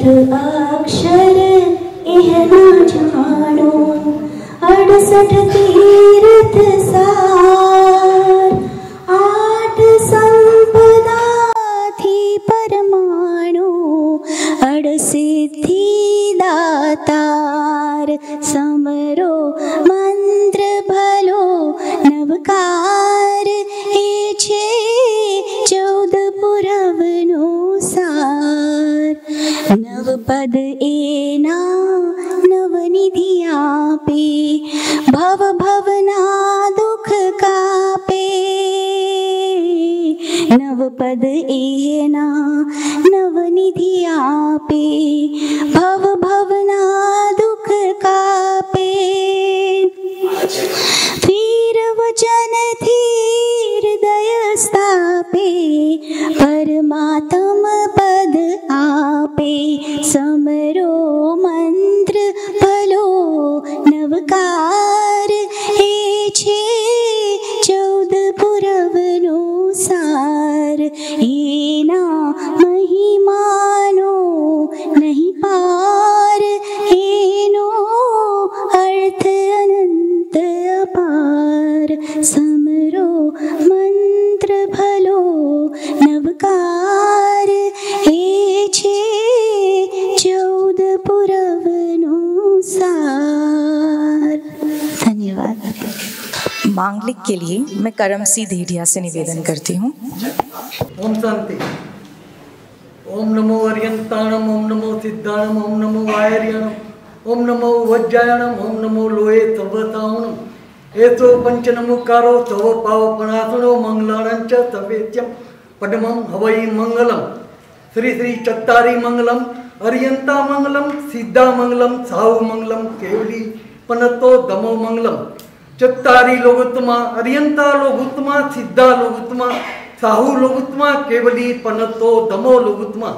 अक्षर यह न जानो, 68 तीर्थ सार, 8 संपदा थी परमाणु, 8 सिद्धि दातार। समरो मंत्र भलो नवकार, ए छे 14 पुरवनो सार। नव पद एना नवनिधि आपे, भव भवना दुख कापे। नव पद एना नवनिधि आपे, भव भवना दुख कापे। फिर वचन थी हृदय स्थापे, परमात्म पद आपे। समरो मंत्र भलो नवकार, हे छे 14 पुरवनो सार। एना महिमानो नहीं पार, एनो अर्थ अनंत अपार। समरो मंत्र भलो नवकार, हे छे 14 पुरवनो सार। धन्यवाद। मांगलिक के लिए मैं करमसी देढ़िया से निवेदन करती हूँ। ओम शांति। ओम नमो अर्यंताणम, ओम नमो सिद्धाणम, ओम नमो आयर्याणम, ओम नमो वज्रायणम, ओम नमो लोहे सर्वतावणम। एतो पंचनमुकारो तव पावपणासनो, मंगलाणंच तवेत्यम पद्मम हवै मंगलम। श्री श्री चत्तारी मंगलम, अर्यंता मंगलम, सिद्धा मंगलम, साहु मंगलम, केवली पनतो दमो मंगलम। चत्तारी लोगोत्तमा, अर्यंता लोगोत्तमा, सिद्धा लोगोत्तमा, साहु लोगोत्तमा, केवली पनतो दमो लोगोत्तमा।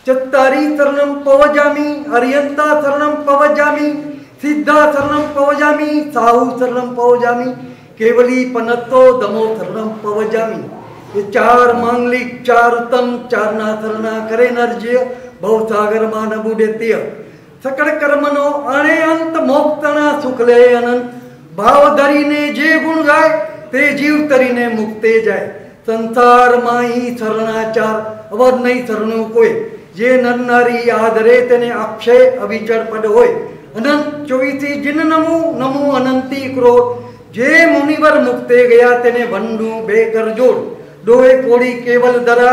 चत्तारी शरणं पवजामि, अर्यंता शरणं पवजामि, सिद्धा शरणं पवजामि, साहु शरणं पवजामि, केवली पनतो दमो शरणं पवजामि। ये 4 मांगलिक, 4 उत्तम, 4 ना शरणा करे नरजय, भवसागर मान बुडेत्य। सकल कर्मनो अणे अंत, मोक्तना सुखले अनंत। भाव धरीने जे गुण गाय, ते जीव तरीने मुक्ते जाय। संसार माही शरणाचार, अवध नहीं शरणु कोय। जे नर नारी आदरे तेने अक्षय अविचर पद होय। अनंत 24 जिन नमो नमो अनंती क्रोध। जे मुनिवर मुक्ते गया तेने भंडू बेकर जोड़। डोए कोड़ी केवल दरा,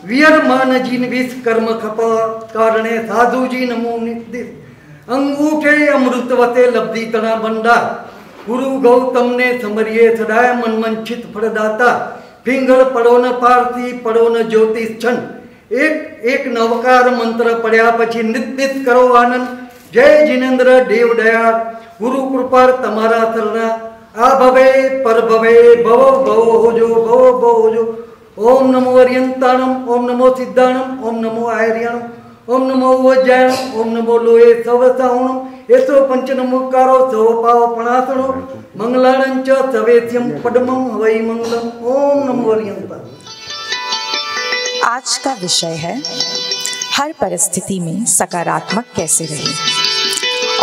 वियर मान जीन विष कर्म खपा, कारणे साधु जी नमो नित्य। अंगूठे अमृत वते लब्धि तना बंडा। गुरु गौतम ने समरिये सदाय, मन मंचित फलदाता। पिंगल पड़ो न पारसी, पड़ो न ज्योतिष छन। एक एक नवकार मंत्र पढ़या पछी नित नित करो आनंद। जय जिनेन्द्र देव दयाल, गुरु कृपा तमारा शरणा। आ भवे पर भवे, भवो भवो होजो, भवो भवो होजो। ओम नमो अर्यंताणम, ओम नमो सिद्धाणम, ओम नमो आयर्याणम, ओम नमो वज्रायणम, ओम नमो लोहे सवसावणम। एसो पंचनमुकारो सव पावपणासनो, मंगलाणंच सवेत्यम पद्मम हवै मंगलम। ओम नमो अर्यंता। आज का विषय है हर परिस्थिति में सकारात्मक कैसे रहें।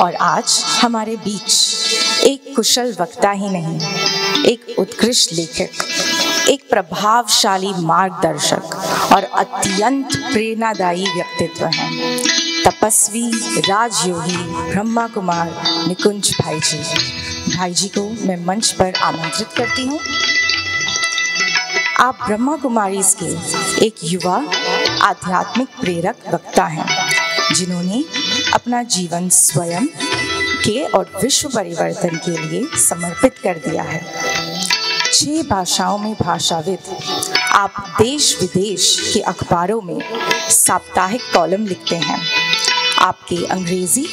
और आज हमारे बीच एक कुशल वक्ता ही नहीं, एक उत्कृष्ट लेखक, एक प्रभावशाली मार्गदर्शक और अत्यंत प्रेरणादायी व्यक्तित्व हैं। तपस्वी राजयोगी ब्रह्मा कुमार निकुंज भाई जी। भाई जी को मैं मंच पर आमंत्रित करती हूँ। आप ब्रह्मा कुमारीज के एक युवा आध्यात्मिक प्रेरक वक्ता हैं, जिन्होंने अपना जीवन स्वयं के और विश्व परिवर्तन के लिए समर्पित कर दिया है। 6 भाषाओं में भाषाविद, आप देश विदेश के अखबारों में साप्ताहिक कॉलम लिखते हैं। आपके अंग्रेजी,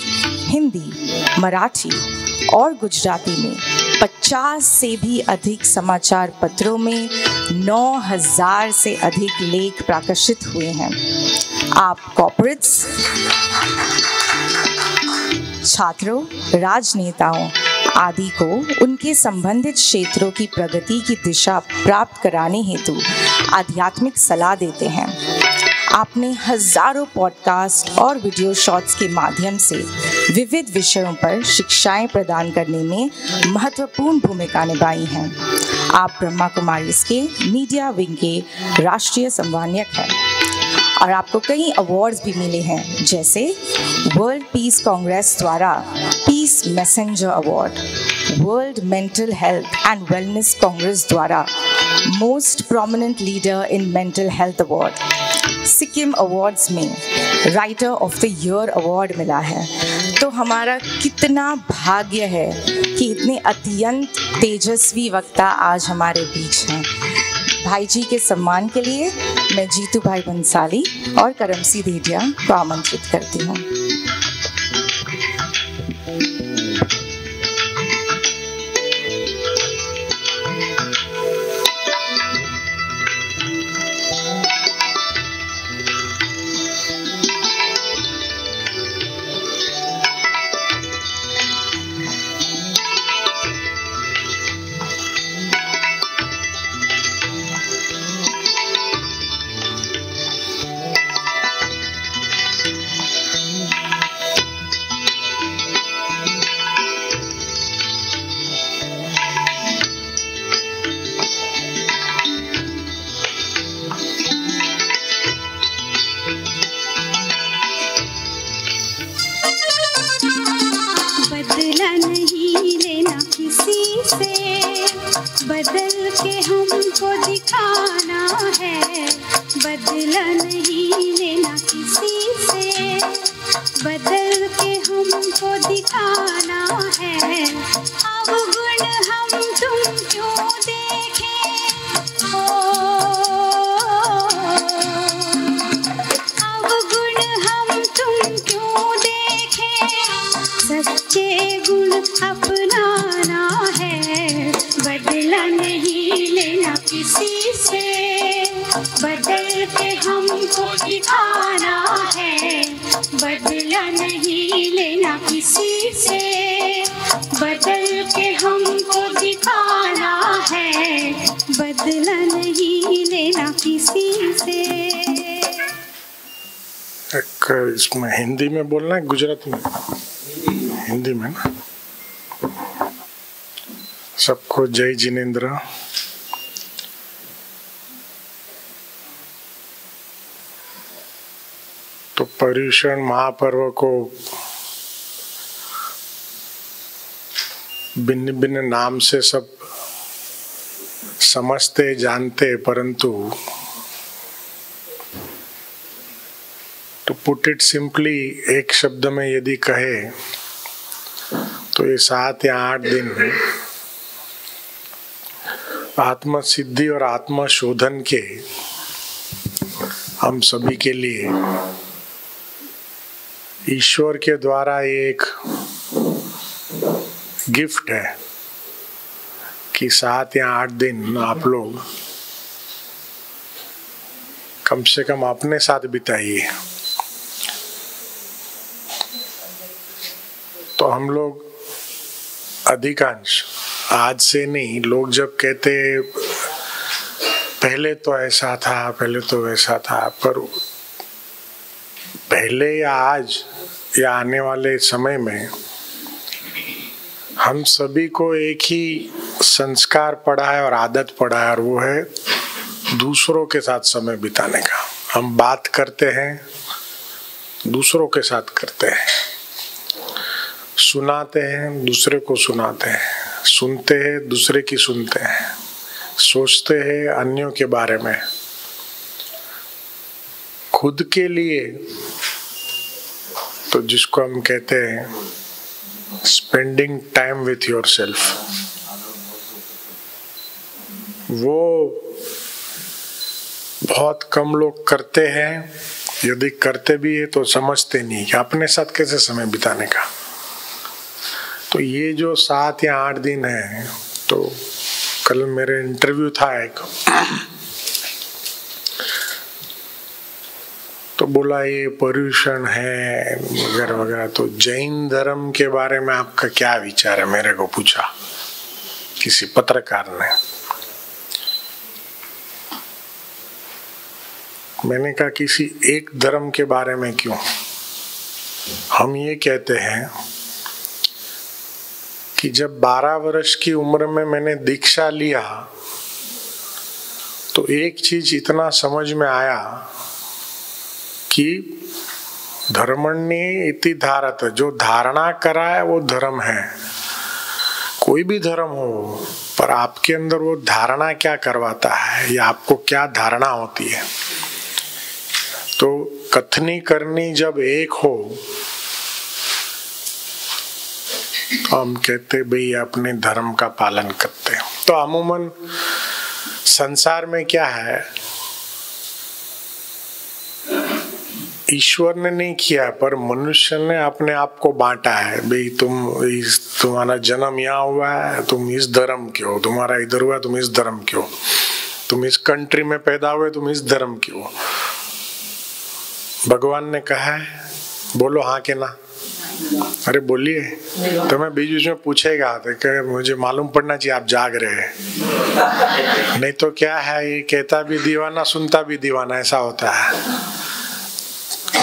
हिंदी, मराठी और गुजराती में 50 से भी अधिक समाचार पत्रों में 9000 से अधिक लेख प्रकाशित हुए हैं। आप कॉर्पोरेट्स, छात्रों, राजनेताओं आदि को उनके संबंधित क्षेत्रों की प्रगति की दिशा प्राप्त कराने हेतु आध्यात्मिक सलाह देते हैं। आपने हजारों पॉडकास्ट और वीडियो शॉर्ट्स के माध्यम से विविध विषयों पर शिक्षाएं प्रदान करने में महत्वपूर्ण भूमिका निभाई हैं। आप ब्रह्मा कुमारीज के मीडिया विंग के राष्ट्रीय संवाहक हैं और आपको कई अवार्ड्स भी मिले हैं, जैसे वर्ल्ड पीस कांग्रेस द्वारा peace messenger award, world mental health and wellness congress द्वारा most prominent leader in mental health award, Sikkim awards में writer of the year award मिला है। तो हमारा कितना भाग्य है कि इतने अत्यंत तेजस्वी वक्ता आज हमारे बीच हैं। भाई जी के सम्मान के लिए मैं जीतू भाई बंसाली और करमसी देदिया को आमंत्रित करती हूँ। बदल के हमको दिखाना है, बदला नहीं लेना किसी से, बदल के हमको दिखाना है। अवगुण हम तुम क्यों देखें, अवगुण हम तुम क्यों देखें, सच्चे गुण अपनाना है, बदला नहीं लेना किसी से, बदल के हमको दिखाना है, बदला नहीं लेना किसी से, बदल के हमको दिखाना है, बदला नहीं लेना किसी से। इसमें हिंदी में बोलना है, गुजराती में? हिंदी में ना। सबको जय जिनेंद्र। तो पर्युषण महापर्व को भिन्न भिन्न नाम से सब समझते जानते, परंतु टू पुट इट सिंपली एक शब्द में यदि कहे तो ये 7 या 8 दिन आत्म सिद्धि और आत्म शोधन के हम सभी के लिए ईश्वर के द्वारा एक गिफ्ट है कि 7 या 8 दिन आप लोग कम से कम अपने साथ बिताइए। तो हम लोग अधिकांश, आज से नहीं, लोग जब कहते पहले तो ऐसा था, पहले तो वैसा था, पर पहले या आज या आने वाले समय में हम सभी को एक ही संस्कार पड़ा है और आदत पड़ा है, और वो है दूसरों के साथ समय बिताने का। हम बात करते हैं, दूसरों के साथ करते हैं, सुनाते हैं, दूसरे को सुनाते हैं, सुनते हैं, दूसरे की सुनते हैं, सोचते हैं अन्यों के बारे में। खुद के लिए तो जिसको हम कहते हैं स्पेंडिंग टाइम विथ योरसेल्फ, वो बहुत कम लोग करते हैं। यदि करते भी है तो समझते नहीं कि अपने साथ कैसे समय बिताने का। तो ये जो 7 या 8 दिन है, तो कल मेरे इंटरव्यू था एक, तो बोला ये पर्युषण है वगैरह वगैरह, तो जैन धर्म के बारे में आपका क्या विचार है, मेरे को पूछा किसी पत्रकार ने। मैंने कहा किसी एक धर्म के बारे में क्यों? हम ये कहते हैं कि जब 12 वर्ष की उम्र में मैंने दीक्षा लिया तो एक चीज इतना समझ में आया कि धर्मण्य इति धारत, जो धारणा करा है वो धर्म है। कोई भी धर्म हो, पर आपके अंदर वो धारणा क्या करवाता है या आपको क्या धारणा होती है। तो कथनी करनी जब एक हो तो हम कहते भाई अपने धर्म का पालन करते हैं। तो अमूमन संसार में क्या है, ईश्वर ने नहीं किया पर मनुष्य ने अपने आप को बांटा है। भाई तुम्हारा जन्म यहाँ हुआ है, तुम इस धर्म के हो, तुम्हारा इधर हुआ तुम इस धर्म के हो, तुम इस कंट्री में पैदा हुए तुम इस धर्म के हो। भगवान ने कहा है, बोलो हाँ के ना? अरे बोलिए। तो मैं बीच बीच में पूछेगा तो मुझे मालूम पड़ना चाहिए आप जाग रहे हैं, नहीं तो क्या है ये कहता भी दीवाना सुनता भी दीवाना, ऐसा होता है।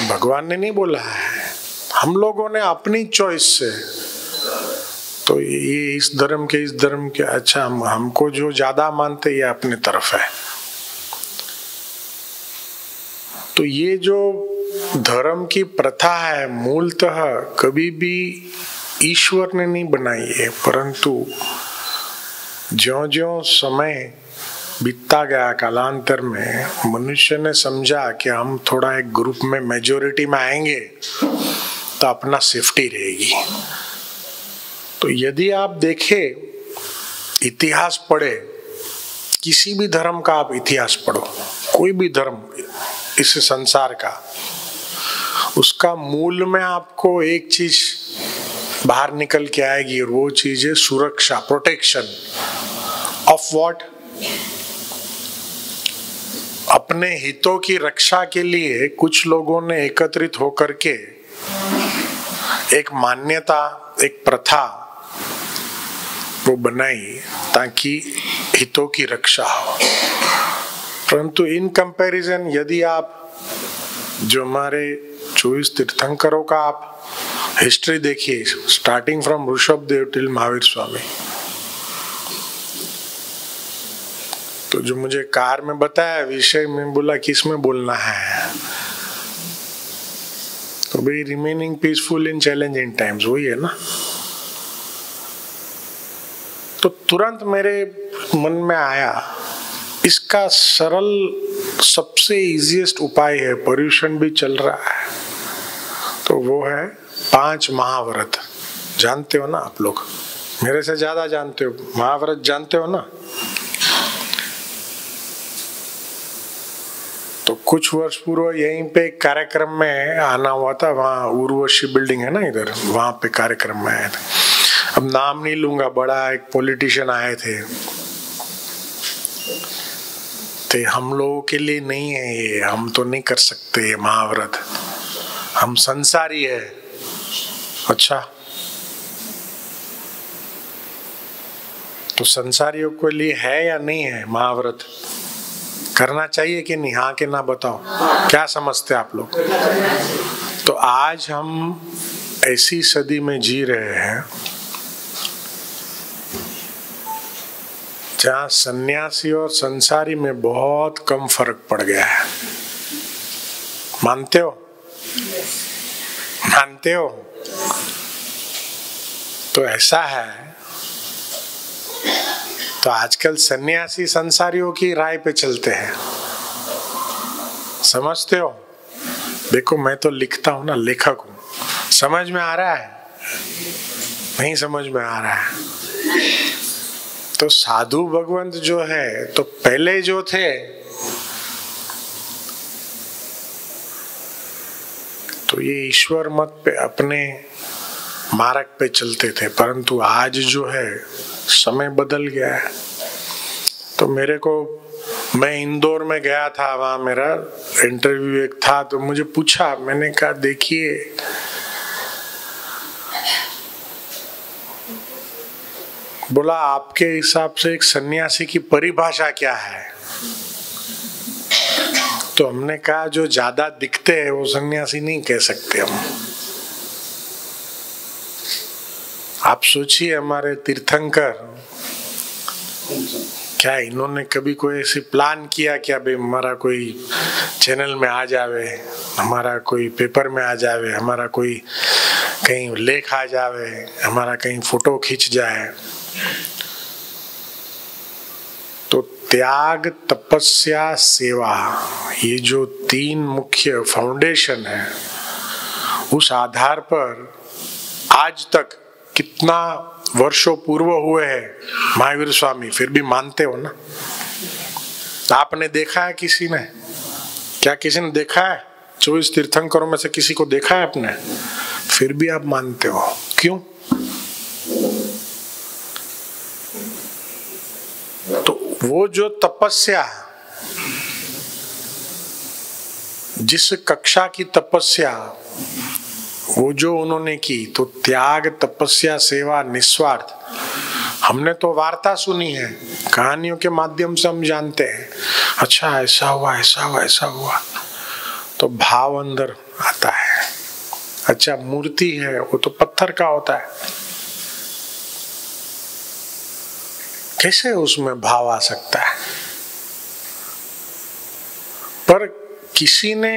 भगवान ने नहीं बोला है, हम लोगों ने अपनी चॉइस से। तो ये इस धर्म के इस धर्म के, अच्छा हमको जो ज्यादा मानते ये अपने तरफ है। तो ये जो धर्म की प्रथा है मूलतः कभी भी ईश्वर ने नहीं बनाई है, परंतु ज्यों-ज्यों समय बीतता गया कालांतर में मनुष्य ने समझा कि हम थोड़ा एक ग्रुप में मेजॉरिटी में आएंगे तो अपना सेफ्टी रहेगी। तो यदि आप देखें, इतिहास पढ़े, किसी भी धर्म का आप इतिहास पढ़ो, कोई भी धर्म इस संसार का, उसका मूल में आपको एक चीज बाहर निकल के आएगी और वो चीज है सुरक्षा, प्रोटेक्शन ऑफ व्हाट? अपने हितों की रक्षा के लिए कुछ लोगों ने एकत्रित होकर के एक मान्यता, एक प्रथा वो बनाई ताकि हितों की रक्षा हो। परंतु इन कंपैरिजन यदि आप जो हमारे 24 तीर्थंकरों का आप हिस्ट्री देखिए, starting from Rishabh Dev till Mahavir Swami, तो जो मुझे कार में बताया विषय में बोला किस में बोलना है, तो भाई रिमेनिंग पीसफुल इन चैलेंजिंग टाइम्स, वही है ना। तो तुरंत मेरे मन में आया इसका सरल सबसे इजीएस्ट उपाय है, पर्यूषण भी चल रहा है, तो वो है 5 महाव्रत। जानते हो ना आप लोग, मेरे से ज्यादा जानते हो, महाव्रत जानते हो ना। तो कुछ वर्ष पूर्व यहीं पे एक कार्यक्रम में आना हुआ था, वहाँ उर्वशी बिल्डिंग है ना इधर, वहाँ पे कार्यक्रम में आए थे। अब नाम नहीं लूंगा, बड़ा एक पॉलिटिशियन आए थे, तो हम लोगों के लिए नहीं है ये, हम तो नहीं कर सकते ये महाव्रत, हम संसारी है। अच्छा, तो संसारियों के लिए है या नहीं है महाव्रत? करना चाहिए कि नहीं? हाँ कि ना बताओ, क्या समझते आप लोग? तो आज हम ऐसी सदी में जी रहे हैं जहाँ सन्यासी और संसारी में बहुत कम फर्क पड़ गया है। मानते हो? मानते हो? तो ऐसा है, तो आजकल सन्यासी संसारियों की राय पे चलते हैं, समझते हो? देखो मैं तो लिखता हूं ना, लेखक हूं, समझ में आ रहा है? नहीं समझ में आ रहा है? तो साधु भगवंत जो है, तो पहले जो थे तो ये ईश्वर मत पे अपने मार्ग पे चलते थे, परंतु आज जो है समय बदल गया है। तो मेरे को, मैं इंदौर में गया था, वहां मेरा इंटरव्यू एक था, तो मुझे पूछा, मैंने कहा देखिए बोला आपके हिसाब से एक सन्यासी की परिभाषा क्या है? तो हमने कहा जो ज्यादा दिखते हैं वो सन्यासी नहीं कह सकते हम। आप सोचिए हमारे तीर्थंकर, क्या इन्होंने कभी कोई ऐसी प्लान किया क्या भाई हमारा कोई चैनल में आ जावे, हमारा कोई पेपर में आ जावे, हमारा कोई कहीं लेख आ जावे, हमारा कहीं फोटो खींच जाए? तो त्याग, तपस्या, सेवा, ये जो 3 मुख्य फाउंडेशन है, उस आधार पर आज तक कितना वर्षों पूर्व हुए हैं महावीर स्वामी, फिर भी मानते हो ना? आपने देखा है किसी ने? क्या किसी ने देखा है? 24 तीर्थंकरों में से किसी को देखा है आपने? फिर भी आप मानते हो, क्यों? तो वो जो तपस्या, जिस कक्षा की तपस्या वो जो उन्होंने की, तो त्याग, तपस्या, सेवा, निस्वार्थ, हमने तो वार्ता सुनी है, कहानियों के माध्यम से हम जानते हैं, अच्छा ऐसा हुआ, ऐसा हुआ, ऐसा हुआ, तो भाव अंदर आता है। अच्छा मूर्ति है, वो तो पत्थर का होता है, कैसे उसमें भाव आ सकता है? पर किसी ने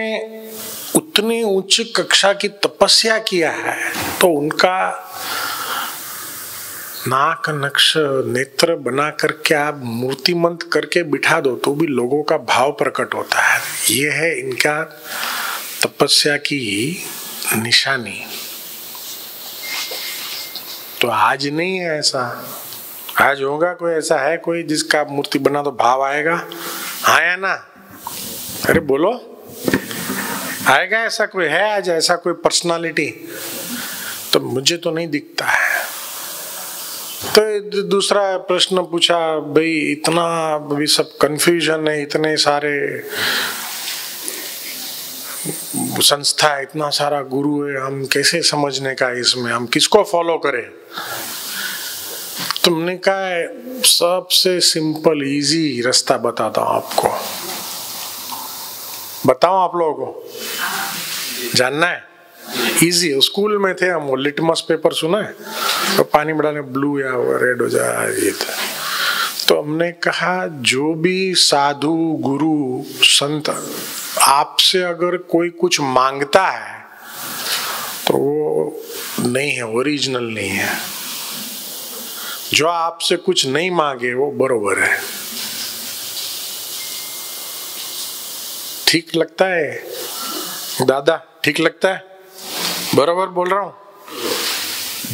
उतनी उच्च कक्षा की तपस्या किया है तो उनका नाक, नक्श, नेत्र बना करके आप मूर्तिमंत करके बिठा दो तो भी लोगों का भाव प्रकट होता है। ये है इनका तपस्या की निशानी। तो आज नहीं है ऐसा, आज होगा कोई ऐसा है कोई जिसका मूर्ति बना तो भाव आएगा? आया ना? अरे बोलो, आएगा ऐसा कोई? है आज ऐसा कोई पर्सनालिटी? तो मुझे तो नहीं दिखता है। तो दूसरा प्रश्न पूछा, भाई इतना भी सब कंफ्यूजन है, इतने सारे संस्था है, इतना सारा गुरु है, हम कैसे समझने का इसमें, हम किसको फॉलो करें? तुमने कहा सबसे सिंपल इजी रास्ता बताता हूं आपको। बताओ आप लोगों को, जानना है? इजी। स्कूल में थे हम, वो लिटमस पेपर सुना है, तो पानी बढ़ाने ब्लू या रेड हो जाए, ये था। तो हमने कहा जो भी साधु, गुरु, संत आपसे अगर कोई कुछ मांगता है तो वो नहीं है, ओरिजिनल नहीं है। जो आपसे कुछ नहीं मांगे वो बरोबर है। ठीक लगता है दादा? ठीक लगता है? बरोबर बोल रहा हूं?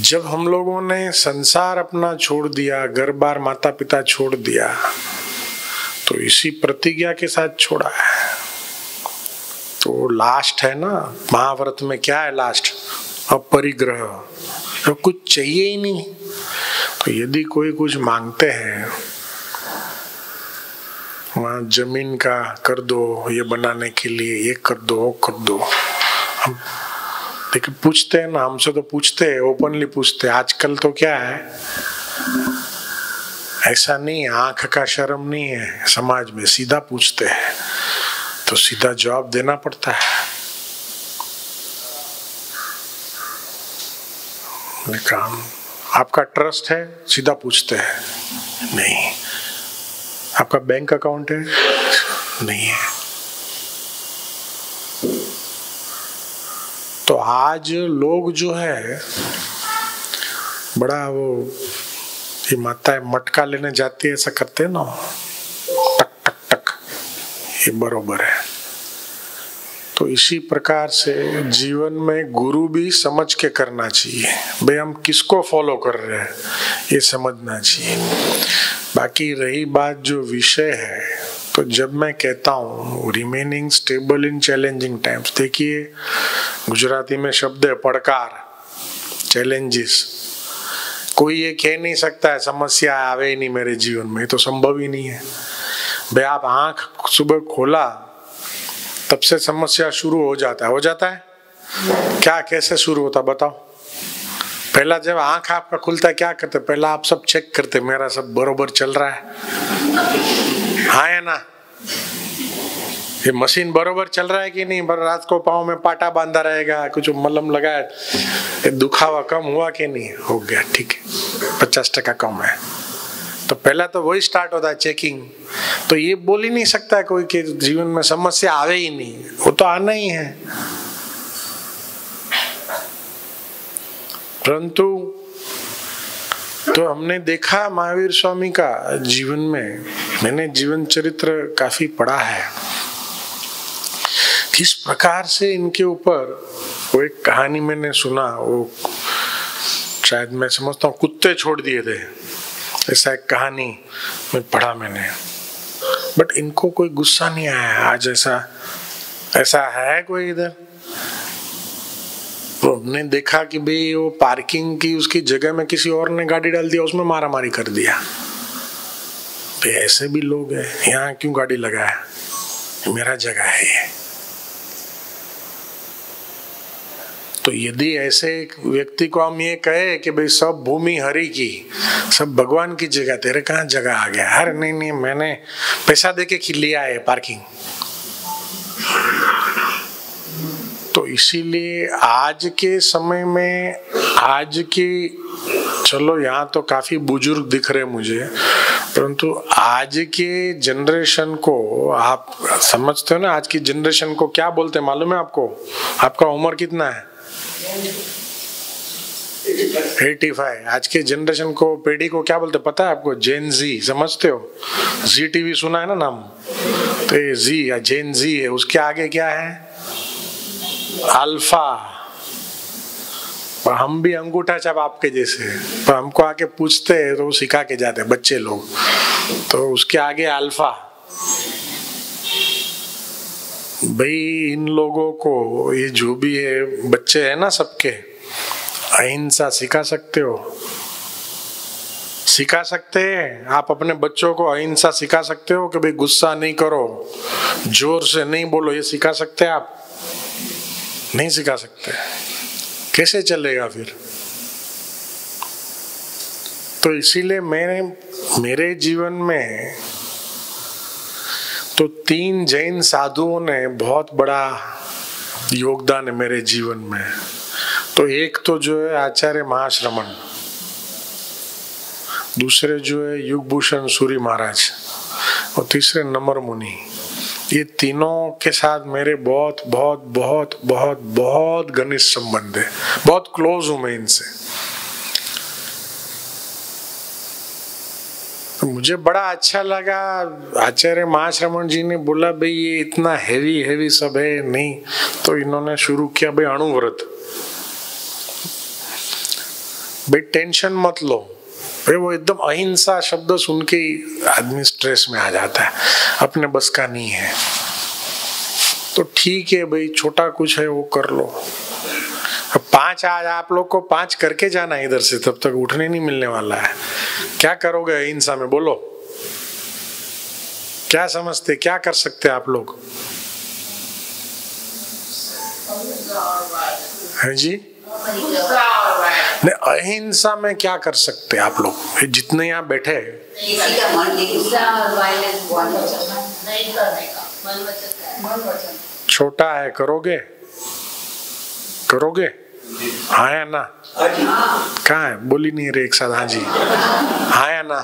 जब हम लोगों ने संसार अपना छोड़ दिया, घर बार, माता पिता छोड़ दिया, तो इसी प्रतिज्ञा के साथ छोड़ा है। तो लास्ट है ना महाभारत में, क्या है लास्ट? अपरिग्रह। तो कुछ चाहिए ही नहीं। तो यदि कोई कुछ मांगते हैं, वहाँ जमीन का कर दो, ये बनाने के लिए ये कर दो, वो कर दो, हम देखिए पूछते हैं ना, हमसे तो पूछते हैं, ओपनली पूछते हैं। आजकल तो क्या है, ऐसा नहीं, आंख का शर्म नहीं है समाज में, सीधा पूछते हैं, तो सीधा जवाब देना पड़ता है। काम आपका ट्रस्ट है, सीधा पूछते हैं, नहीं। आपका बैंक अकाउंट है, नहीं है। तो आज लोग जो है बड़ा वो, ये माता मटका लेने जाती है, ऐसा करते हैं ना, टक टक टक, ये बरोबर है। तो इसी प्रकार से जीवन में गुरु भी समझ के करना चाहिए, भाई हम किसको फॉलो कर रहे हैं ये समझना चाहिए। बाकी रही बात जो विषय है, तो जब मैं कहता हूँ remaining stable in challenging times, देखिए गुजराती में शब्द है पड़कार, चैलेंजेस। कोई ये कह नहीं सकता है समस्या आवे ही नहीं मेरे जीवन में, तो संभव ही नहीं है। भाई आप आंख सुबह खोला तब से समस्या शुरू हो जाता है क्या? कैसे शुरू होता बताओ? पहला जब आंख आपका खुलता है क्या करते? पहला आप सब चेक करते, मेरा सब बरोबर चल रहा है, हाँ या ना? ये मशीन बरोबर चल रहा है कि नहीं, पर रात को पाँव में पाटा बांधा रहेगा, कुछ मलहम लगाया, दुखावा कम हुआ कि नहीं, हो गया ठीक है, 50% कम है। तो पहला तो वही स्टार्ट होता है चेकिंग। तो ये बोल ही नहीं सकता कोई कि जीवन में समस्या आवे ही नहीं, वो तो आना ही है। परंतु तो हमने देखा महावीर स्वामी का जीवन में, मैंने जीवन चरित्र काफी पढ़ा है, किस प्रकार से इनके ऊपर, वो एक कहानी मैंने सुना, वो शायद मैं समझता हूँ कुत्ते छोड़ दिए थे, ऐसा एक कहानी में पढ़ा मैंने। बट इनको कोई गुस्सा नहीं आया आज, ऐसा है कोई इधर? तो हमने देखा कि भाई वो पार्किंग की उसकी जगह में किसी और ने गाड़ी डाल दिया, उसमें मारामारी कर दिया। भाई ऐसे भी लोग हैं, यहाँ क्यों गाड़ी लगाया, मेरा जगह है ये। तो यदि ऐसे एक व्यक्ति को हम ये कहे कि भाई सब भूमि हरि की, सब भगवान की जगह, तेरे कहाँ जगह आ गया? अरे नहीं, मैंने पैसा देके लिया है पार्किंग। तो इसीलिए आज के समय में, आज की, चलो यहाँ तो काफी बुजुर्ग दिख रहे मुझे, परंतु आज के जनरेशन को आप समझते हो ना, आज की जनरेशन को क्या बोलते हैं मालूम है आपको? आपका उम्र कितना है? 85। आज के जनरेशन को, पीढ़ी को क्या बोलते पता है आपको? जेन जी, समझते हो? जी टीवी सुना है ना नाम? तो ये जी या जेन जी है, उसके आगे क्या है? अल्फा। पर हम भी अंगूठा छाप आपके जैसे, पर हमको आके पूछते हैं तो सिखा के जाते हैं बच्चे लोग, तो उसके आगे अल्फा। भाई इन लोगों को, ये जो भी है बच्चे है ना सबके, अहिंसा सिखा सकते हो? सिखा सकते हैं? आप अपने बच्चों को अहिंसा सिखा सकते हो कि भाई गुस्सा नहीं करो, जोर से नहीं बोलो, ये सिखा सकते हैं आप? नहीं सिखा सकते। कैसे चलेगा फिर? तो इसीलिए मेरे जीवन में तो 3 जैन साधुओं ने बहुत बड़ा योगदान है मेरे जीवन में। तो एक तो जो है आचार्य महाश्रमण, दूसरे जो है युगभूषण सूरी महाराज, और तीसरे नमर मुनि। ये तीनों के साथ मेरे बहुत बहुत बहुत बहुत बहुत घनिष्ठ संबंध है, बहुत क्लोज हूं मैं इनसे। तो मुझे बड़ा अच्छा लगा, आचार्य महाश्रमण जी ने बोला भाई ये इतना हैवी सब है नहीं, तो इन्होंने शुरू किया भाई अणुव्रत। भाई टेंशन मत लो, भाई वो एकदम अहिंसा शब्द सुन के आदमी स्ट्रेस में आ जाता है, अपने बस का नहीं है। तो ठीक है भाई, छोटा कुछ है वो कर लो। 5 आज आप लोग को 5 करके जाना इधर से, तब तक उठने नहीं मिलने वाला है। क्या करोगे अहिंसा में, बोलो? क्या समझते, क्या कर सकते आप लोग? है जी? नहीं, अहिंसा में क्या कर सकते आप लोग जितने यहाँ बैठे? छोटा है, करोगे? हाँ या ना? कहाँ है? बोल ही नहीं रहे एक साथ। हाँ जी, हाँ या ना?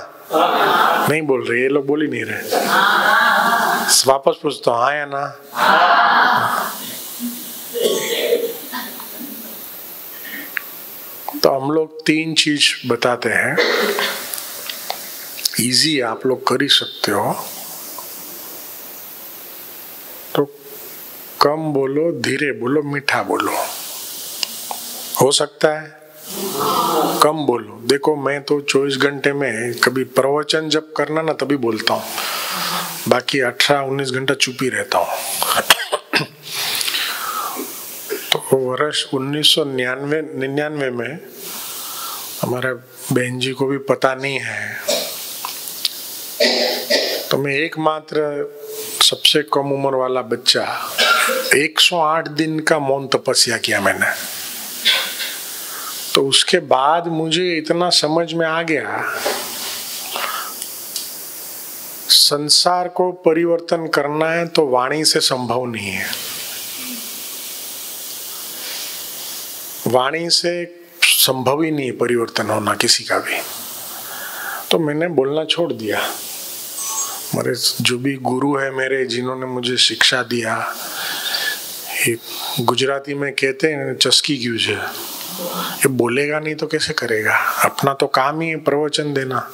नहीं बोल रहे ये लोग, बोल ही नहीं रहे। वापस पूछता हूँ, हाँ या ना? तो हम लोग 3 चीज बताते हैं, इजी आप लोग कर ही सकते हो। तो कम बोलो, धीरे बोलो, मीठा बोलो। हो सकता है कम बोलो। देखो मैं तो 24 घंटे में कभी प्रवचन जब करना ना तभी बोलता हूँ, बाकी 18-19 घंटा चुप ही रहता हूँ। तो वर्ष 1999 में हमारे बहन जी को भी पता नहीं है, तो मैं एकमात्र सबसे कम उम्र वाला बच्चा 108 दिन का मौन तपस्या किया मैंने। तो उसके बाद मुझे इतना समझ में आ गया, संसार को परिवर्तन करना है तो वाणी से संभव नहीं है। वाणी से संभव ही नहीं है परिवर्तन होना किसी का भी। तो मैंने बोलना छोड़ दिया। मेरे जो भी गुरु है मेरे, जिन्होंने मुझे शिक्षा दिया, ये गुजराती में कहते हैं चस्की क्यों है, ये बोलेगा नहीं तो कैसे करेगा, अपना तो काम ही है प्रवचन देना।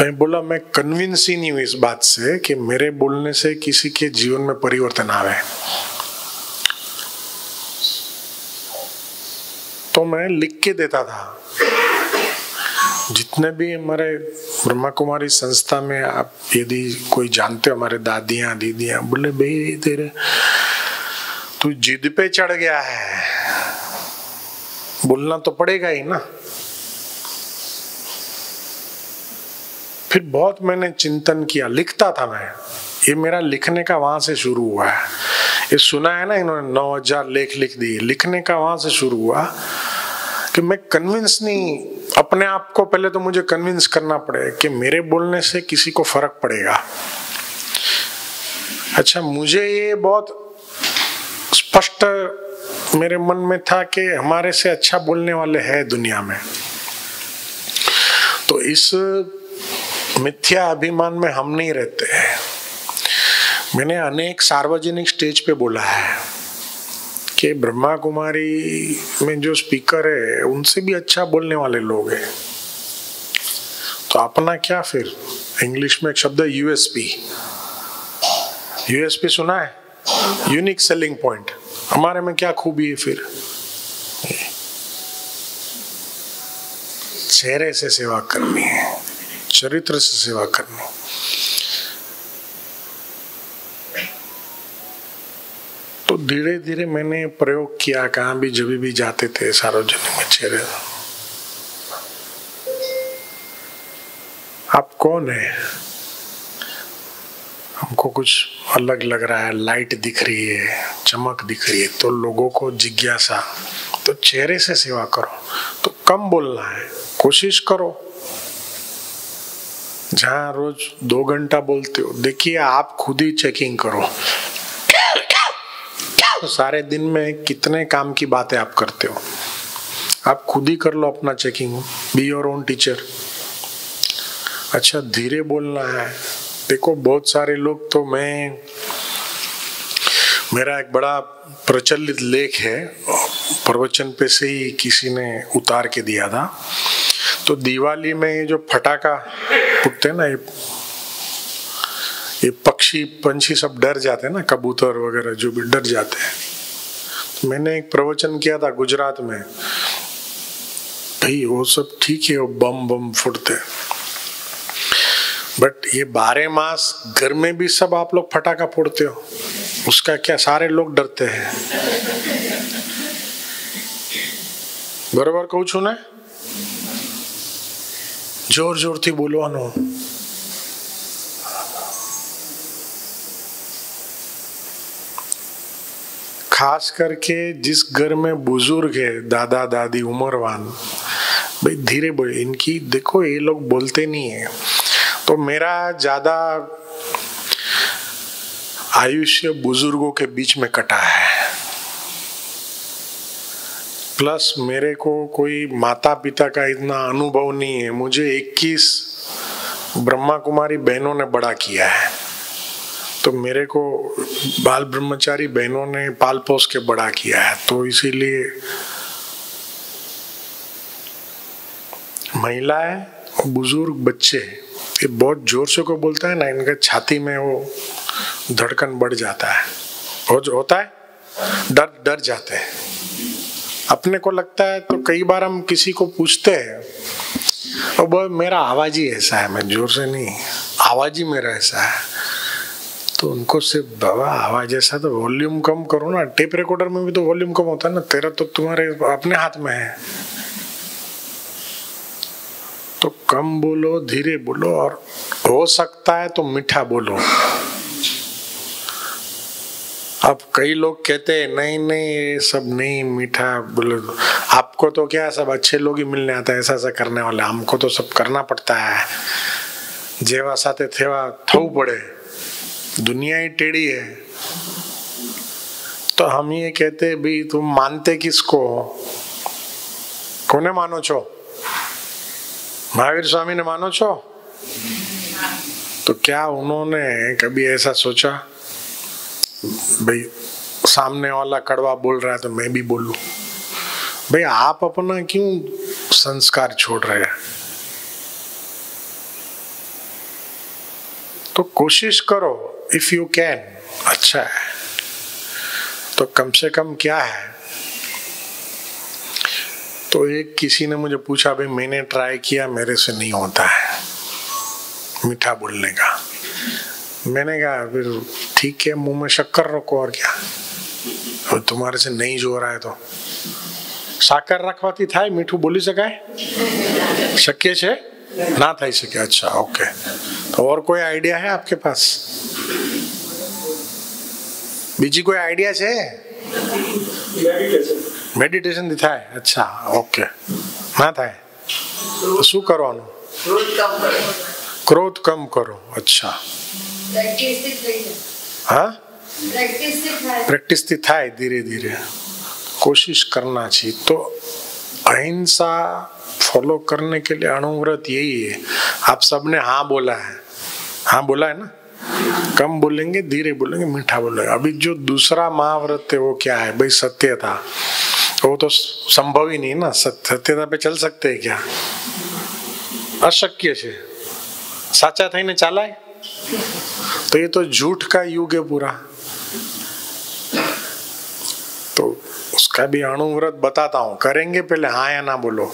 मैं बोला मैं कन्विंस ही नहीं हूं इस बात से कि मेरे बोलने से किसी के जीवन में परिवर्तन आवे। तो मैं लिख के देता था। जितने भी हमारे ब्रह्मा कुमारी संस्था में आप यदि कोई जानते हो, हमारे दादियां दीदियां, बोले भाई तेरे तू जिद पे चढ़ गया है, बोलना तो पड़ेगा ही ना। फिर बहुत मैंने चिंतन किया, लिखता था मैं। ये मेरा लिखने का वहां से शुरू हुआ है। ये सुना है ना, इन्होंने 9000 लेख लिख दिए। लिखने का वहां से शुरू हुआ कि मैं कन्विंस नहीं, अपने आप को पहले तो मुझे कन्विंस करना पड़े कि मेरे बोलने से किसी को फर्क पड़ेगा। अच्छा, मुझे ये बहुत स्पष्ट मेरे मन में था कि हमारे से अच्छा बोलने वाले हैं दुनिया में। तो इस मिथ्या अभिमान में हम नहीं रहते हैं। मैंने अनेक सार्वजनिक स्टेज पे बोला है कि ब्रह्मा कुमारी में जो स्पीकर है उनसे भी अच्छा बोलने वाले लोग हैं। तो अपना क्या, फिर इंग्लिश में एक शब्द है यूएसपी। यूएसपी सुना है? Unique selling point. हमारे में क्या खूबी है फिर? चेहरे से सेवा करनी है, चरित्र से सेवा करनी। तो धीरे धीरे मैंने प्रयोग किया। कहाँ भी जब भी जाते थे सार्वजनिक में, चेहरे, आप कौन है? हमको कुछ अलग लग रहा है, लाइट दिख रही है, चमक दिख रही है, तो लोगों को जिज्ञासा। तो चेहरे से सेवा करो। तो कम बोलना है, कोशिश करो। जहां रोज 2 घंटा बोलते हो, देखिए आप खुद ही चेकिंग करो तो सारे दिन में कितने काम की बातें आप करते हो। आप खुद ही कर लो अपना checking. Be your own teacher. अच्छा, धीरे बोलना है। देखो बहुत सारे लोग, तो मेरा एक बड़ा प्रचलित लेख है, प्रवचन पे से ही किसी ने उतार के दिया था। तो दिवाली में ये जो फटाका फूटते हैं ना, ये पक्षी पंछी सब डर जाते हैं ना, कबूतर वगैरह जो भी डर जाते हैं। तो मैंने एक प्रवचन किया था गुजरात में। भाई वो सब ठीक है, वो बम बम फूटते, बट ये 12 मास घर में भी सब आप लोग फटाका फोड़ते हो, उसका क्या सारे लोग डरते हैं? बराबर कहूं छू ने? जोर जोर थी बोलवानो। खास करके जिस घर में बुजुर्ग है, दादा दादी उम्रवान, भाई धीरे बोले। इनकी देखो, ये लोग बोलते नहीं है। तो मेरा ज्यादा आयुष्य बुजुर्गों के बीच में कटा है। प्लस मेरे को कोई माता पिता का इतना अनुभव नहीं है। मुझे 21 ब्रह्मा कुमारी बहनों ने बड़ा किया है। तो मेरे को बाल ब्रह्मचारी बहनों ने पाल पोस के बड़ा किया है। तो इसीलिए महिलाएं, बुजुर्ग, बच्चे, ये बहुत जोर से को बोलता है ना, इनके छाती में वो धड़कन बढ़ जाता है। होता है, डर जाते हैं। अपने को लगता है। तो कई बार हम किसी को पूछते हैं, और बोल मेरा आवाज ही ऐसा है, मैं जोर से नहीं, आवाज ही मेरा ऐसा है। तो उनको सिर्फ, बाबा आवाज ऐसा तो वॉल्यूम कम करो ना। टेप रिकॉर्डर में भी तो वॉल्यूम कम होता है ना, तेरा तो तुम्हारे अपने हाथ में है। तो कम बोलो, धीरे बोलो, और हो सकता है तो मीठा बोलो। अब कई लोग कहते हैं नहीं नहीं ये सब नहीं मीठा बोले, आपको तो क्या सब अच्छे लोग ही मिलने आते हैं ऐसा ऐसा करने वाले, हमको तो सब करना पड़ता है, जेवा साथे थेवा थऊ पड़े, दुनिया ही टेढ़ी है। तो हम ये कहते भी तुम मानते किसको, कोने मानो छो, महावीर स्वामी ने मानो छो? तो क्या उन्होंने कभी ऐसा सोचा भाई सामने वाला कड़वा बोल रहा है तो मैं भी बोलूं? भाई आप अपना क्यों संस्कार छोड़ रहे हैं? तो कोशिश करो इफ यू कैन। अच्छा है तो कम से कम क्या है, तो एक किसी ने मुझे पूछा भाई मैंने ट्राई किया मेरे से नहीं होता है मीठा बोलने का। मैंने कहा फिर ठीक है मुंह में शक्कर रखो और क्या, और तुम्हारे से नहीं जो हो रहा है तो साकर रखवाती थाय मीठू बोली सकाय शक्य छे ना थाई सके। अच्छा ओके, तो और कोई आइडिया है आपके पास? बीजी कोई आइडिया छे? मेडिटेशन दिखाए। अच्छा ओके ना थाय तो शू करवानुं? क्रोध कम करो। अच्छा हाँ प्रैक्टिस थी थाय धीरे धीरे कोशिश करना चाहिए। तो अहिंसा फॉलो करने के लिए अणुव्रत यही है। आप सबने हाँ बोला है, हाँ बोला है ना, कम बोलेंगे धीरे बोलेंगे मीठा बोलेंगे। अभी जो दूसरा महाव्रत है वो क्या है भाई? सत्यता। वो तो संभव ही नहीं ना, सत्यता पे चल सकते हैं क्या? अशक्य है। साचा थईने चालाय तो ये तो झूठ का युग है पूरा। तो उसका भी अणुव्रत बताता हूँ, करेंगे पहले हाँ या ना बोलो।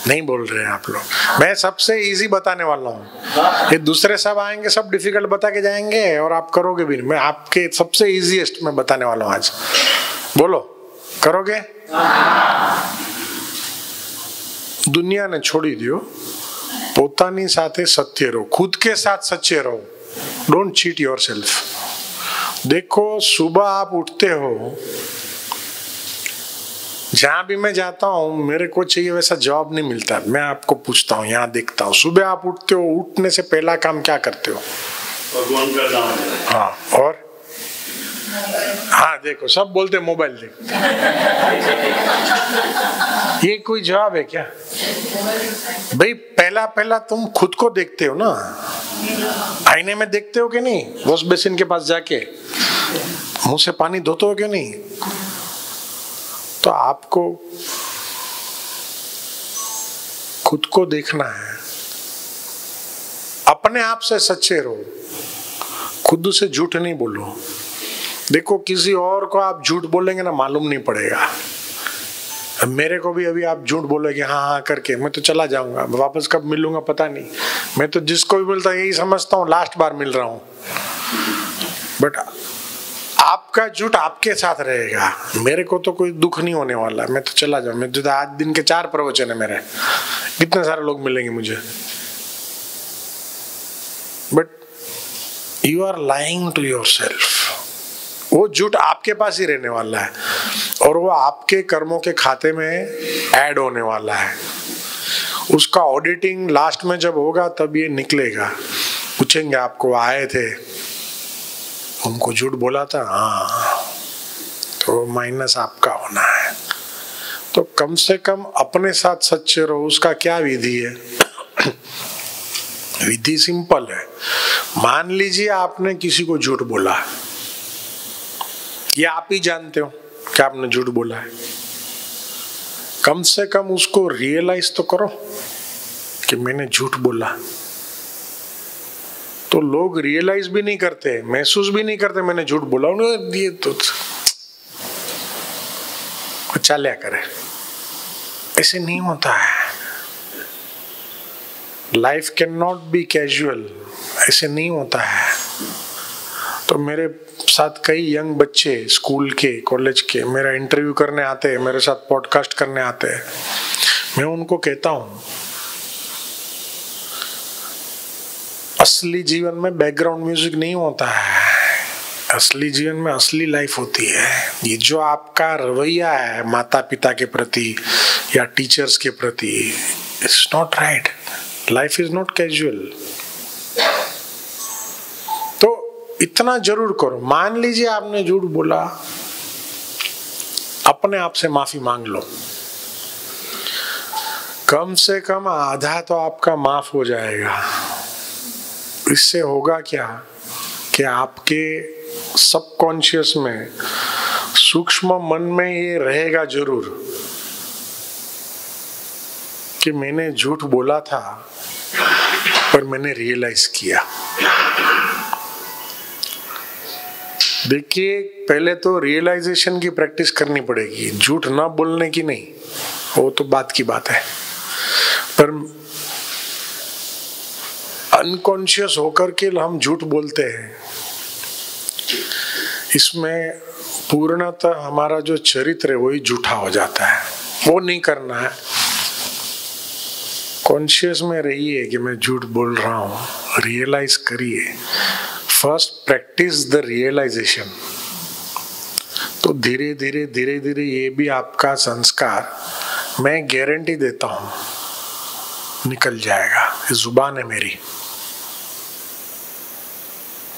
नहीं बोल रहे हैं आप लोग। मैं सबसे इजी बताने वाला हूँ, ये दूसरे सब आएंगे सब डिफिकल्ट बता के जाएंगे और आप करोगे भी नहीं। मैं आपके सबसे इजीएस्ट में बताने वाला हूँ आज। बोलो करोगे? दुनिया ने छोड़ी दियो, પોતાની સાથે સત્ય રહો, खुद के साथ सच्चे रहो, डोंट चीट योरसेल्फ। देखो सुबह आप उठते हो, जहां भी मैं जाता हूँ मेरे को चाहिए वैसा जवाब नहीं मिलता। मैं आपको पूछता हूँ, यहाँ देखता हूँ, सुबह आप उठते हो, उठने से पहला काम क्या करते हो? भगवान का नाम। हाँ और हाँ देखो सब बोलते मोबाइल देखो। ये कोई जवाब है क्या भाई? पहला तुम खुद को देखते हो ना, आईने में देखते हो कि नहीं? वॉश बेसिन के पास जाके मुंह से पानी धोते हो कि नहीं? तो आपको खुद को देखना है, अपने आप से सच्चे रहो, खुद से झूठ नहीं बोलो। देखो किसी और को आप झूठ बोलेंगे ना मालूम नहीं पड़ेगा। मेरे को भी अभी आप झूठ बोलोगे हाँ हाँ करके, मैं तो चला जाऊंगा, वापस कब मिलूंगा पता नहीं। मैं तो जिसको भी बोलता यही समझता हूँ लास्ट बार मिल रहा हूँ, बट आपका झूठ आपके साथ रहेगा। मेरे को तो कोई दुख नहीं होने वाला, मैं तो चला जाऊँ। मैं तो आज दिन के 4 प्रवचन है मेरे, कितने सारे लोग मिलेंगे मुझे, but you are lying to yourself. वो झूठ आपके पास ही रहने वाला है और वो आपके कर्मों के खाते में ऐड होने वाला है। उसका ऑडिटिंग लास्ट में जब होगा तब ये निकलेगा। पूछेंगे आपको आए थे, उनको झूठ बोला था, हाँ, तो माइनस आपका होना है। तो कम से कम अपने साथ सच्चे रहो। उसका क्या विधि है? विधि सिंपल है। मान लीजिए आपने किसी को झूठ बोला, ये आप ही जानते हो कि आपने झूठ बोला है, कम से कम उसको रियलाइज तो करो कि मैंने झूठ बोला। तो लोग रियलाइज भी नहीं करते, महसूस भी नहीं करते मैंने झूठ बोला, उन्हें ये तो चलिया करे। ऐसे नहीं होता है। Life can not be casual, ऐसे नहीं होता है। तो मेरे साथ कई यंग बच्चे स्कूल के कॉलेज के मेरा इंटरव्यू करने आते हैं, मेरे साथ पॉडकास्ट करने आते हैं। मैं उनको कहता हूं असली जीवन में बैकग्राउंड म्यूजिक नहीं होता है, असली जीवन में असली लाइफ होती है। ये जो आपका रवैया है माता पिता के प्रति या टीचर्स के प्रति, it's not right. Life is not casual. तो इतना जरूर करो, मान लीजिए आपने झूठ बोला, अपने आप से माफी मांग लो। कम से कम आधा तो आपका माफ हो जाएगा। इससे होगा क्या कि आपके सबकॉन्शियस में, सूक्ष्म मन में ये रहेगा जरूर कि मैंने झूठ बोला था पर मैंने रियलाइज किया। देखिए, पहले तो रियलाइजेशन की प्रैक्टिस करनी पड़ेगी, झूठ ना बोलने की नहीं, वो तो बात की बात है। पर अनकॉन्शियस होकर के हम झूठ बोलते हैं, इसमें पूर्णतः हमारा जो चरित्र है वही झूठा हो जाता है। वो नहीं करना है। कॉन्शियस में रहिए कि मैं झूठ बोल रहा हूँ, रियलाइज करिए। First practise the realisation. तो धीरे धीरे धीरे धीरे ये भी आपका संस्कार, मैं गारंटी देता हूँ, निकल जाएगा। ये जुबान है मेरी।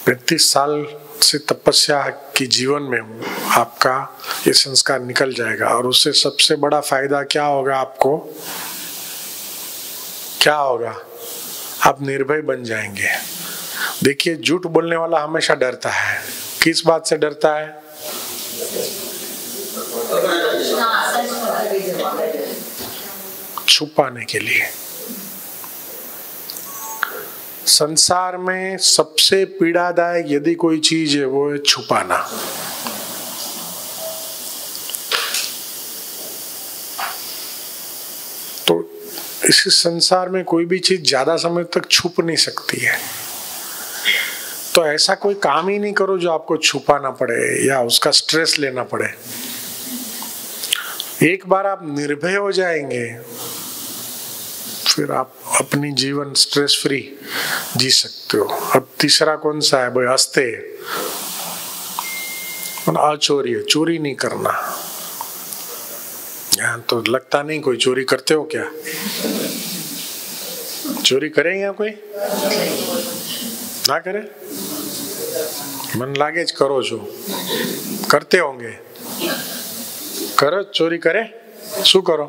35 साल से तपस्या की जीवन में हूँ, आपका ये संस्कार निकल जाएगा। और उससे सबसे बड़ा फायदा क्या होगा आपको? क्या होगा? आप निर्भय बन जाएंगे। देखिए, झूठ बोलने वाला हमेशा डरता है। किस बात से डरता है? छुपाने के लिए। संसार में सबसे पीड़ादायक यदि कोई चीज है वो है छुपाना। तो इस संसार में कोई भी चीज ज्यादा समय तक छुप नहीं सकती है। तो ऐसा कोई काम ही नहीं करो जो आपको छुपाना पड़े या उसका स्ट्रेस लेना पड़े। एक बार आप निर्भय हो जाएंगे, फिर आप अपनी जीवन स्ट्रेस फ्री जी सकते हो। अब तीसरा कौन सा है भाई? हंसते, अचोरी, चोरी नहीं करना। यहाँ तो लगता नहीं कोई चोरी करते हो क्या? चोरी करे यहाँ कोई? ना करे? मन लागे करो जो करते होंगे। करो, चोरी करे, शू करो?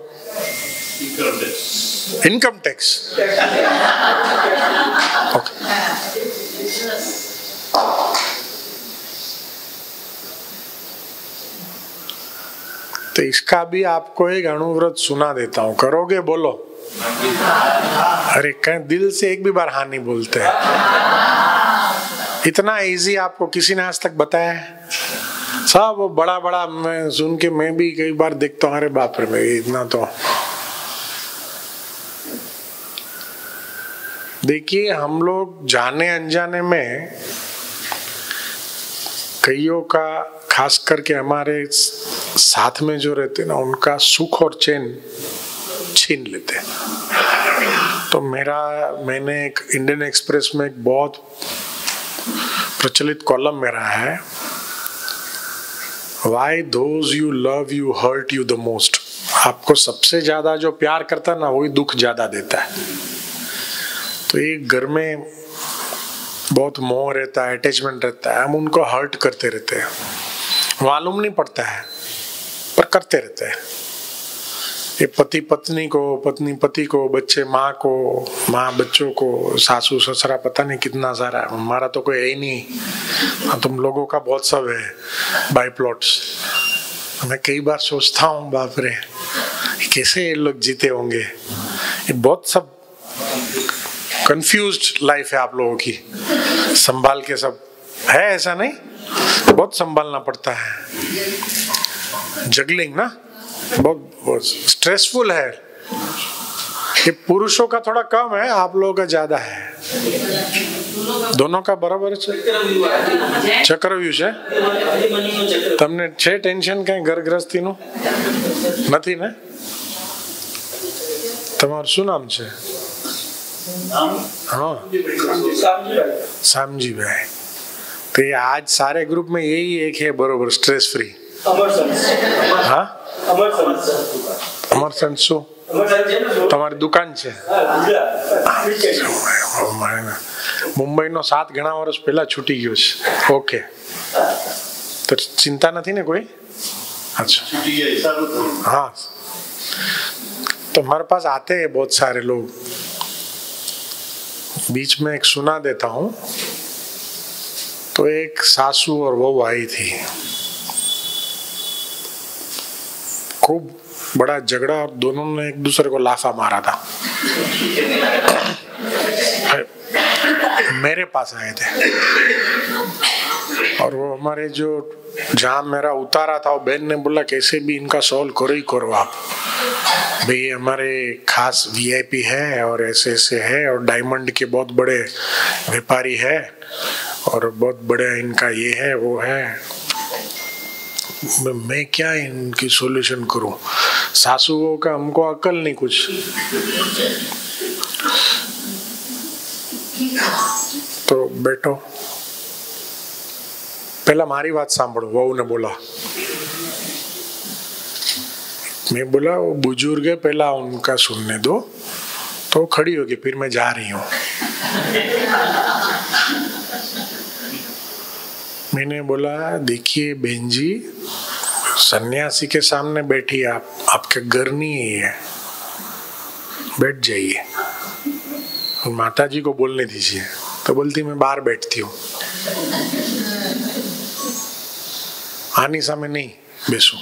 Income tax. तो इसका भी आपको एक अनुव्रत सुना देता हूं, करोगे? बोलो। अरे कहीं दिल से एक भी बार हाँ नहीं बोलते हैं। इतना इजी आपको किसी ने आज तक बताया है? सब वो बड़ा बड़ा मैं सुन के मैं भी कई बार देखता हूँ, अरे बाप रे, इतना तो। देखिए, हम लोग जाने अनजाने में कईयों का, खास करके हमारे साथ में जो रहते ना, उनका सुख और चैन छीन लेते हैं। तो मैंने एक इंडियन एक्सप्रेस में एक बहुत प्रचलित कॉलम मेरा है, Why those you love you hurt you the most। आपको सबसे ज्यादा जो प्यार करता है ना, वही दुख ज्यादा देता है। तो एक घर में बहुत मोह रहता है, अटैचमेंट रहता है, हम उनको हर्ट करते रहते हैं, मालूम नहीं पड़ता है पर करते रहते हैं। ये पति पत्नी को, पत्नी पति को, बच्चे माँ को, माँ बच्चों को, सासू ससुरा, पता नहीं कितना सारा। हमारा तो कोई है ही नहीं, तुम लोगों का बहुत सब है बाई प्लॉट्स। मैं कई बार सोचता हूँ, बाप रे, कैसे ये लोग जीते होंगे। ये बहुत सब कंफ्यूज्ड लाइफ है आप लोगों की। संभाल के सब है, ऐसा नहीं, बहुत संभालना पड़ता है। जगलिंग ना बहुत स्ट्रेसफुल है। ये पुरुषों का थोड़ा कम है, आप लोगों का ज्यादा है। दोनों का बराबर है। चक्रव्यूह है। तमने छे टेंशन कहीं घर गृहस्थी નું નથી ને? તમારું શું નામ છે? હા, શામજીભાઈ। तो तो ये आज सारे ग्रुप में यही एक है बरोबर स्ट्रेस फ्री। हाँ अमर संसो તમારી દુકાન છે મુંબઈનો 7 ઘણા વર્ષ પહેલા છૂટી ગયો છે। ઓકે તો ચિંતા નથી ને કોઈ? अच्छा हाँ तो हमारे पास आते हैं बहुत सारे लोग। बीच में एक सुना देता हूँ। तो एक सासू और बहू आई थी, खूब बड़ा झगड़ा और दोनों ने एक दूसरे को लाफा मारा था। मेरे पास आए थे और वो हमारे जो जहाँ मेरा उतारा था वो बहन ने बोला कैसे भी इनका सॉल्व करो ही करो आप, भाई हमारे खास वीआईपी है और ऐसे ऐसे है और डायमंड के बहुत बड़े व्यापारी है और बहुत बड़े इनका ये है वो है। मैं क्या इनकी सॉल्यूशन करूं? सासुओं का हमको अकल नहीं कुछ। तो बैठो, पहला मारी बात सांभळो। वहू ने बोला, मैं बोला वो बुजुर्ग है पहला उनका सुनने दो। तो खड़ी होगी, फिर मैं जा रही हूँ। मैंने बोला देखिए बहन जी, सन्यासी के सामने बैठी आप, आपके घर नहीं है, बैठ जाइए, माता जी को बोलने दीजिए। तो बोलती मैं बाहर बैठती हूँ, आनी सामने नहीं बेसू।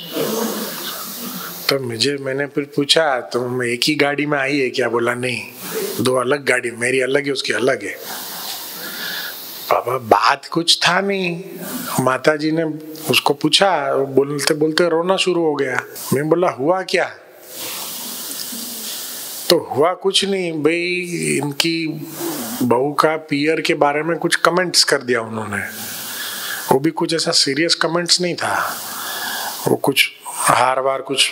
तो मैंने फिर पूछा तो मैं एक ही गाड़ी में आई है क्या? बोला नहीं, 2 अलग गाड़ी, मेरी अलग है उसकी अलग है। बाबा बात कुछ था नहीं। माता जी ने उसको पूछा, बोलते बोलते रोना शुरू हो गया। मैं बोला हुआ क्या? तो हुआ कुछ नहीं भाई, इनकी बहू का पियर के बारे में कुछ कमेंट्स कर दिया उन्होंने। वो भी कुछ ऐसा सीरियस कमेंट्स नहीं था, वो कुछ हार वार कुछ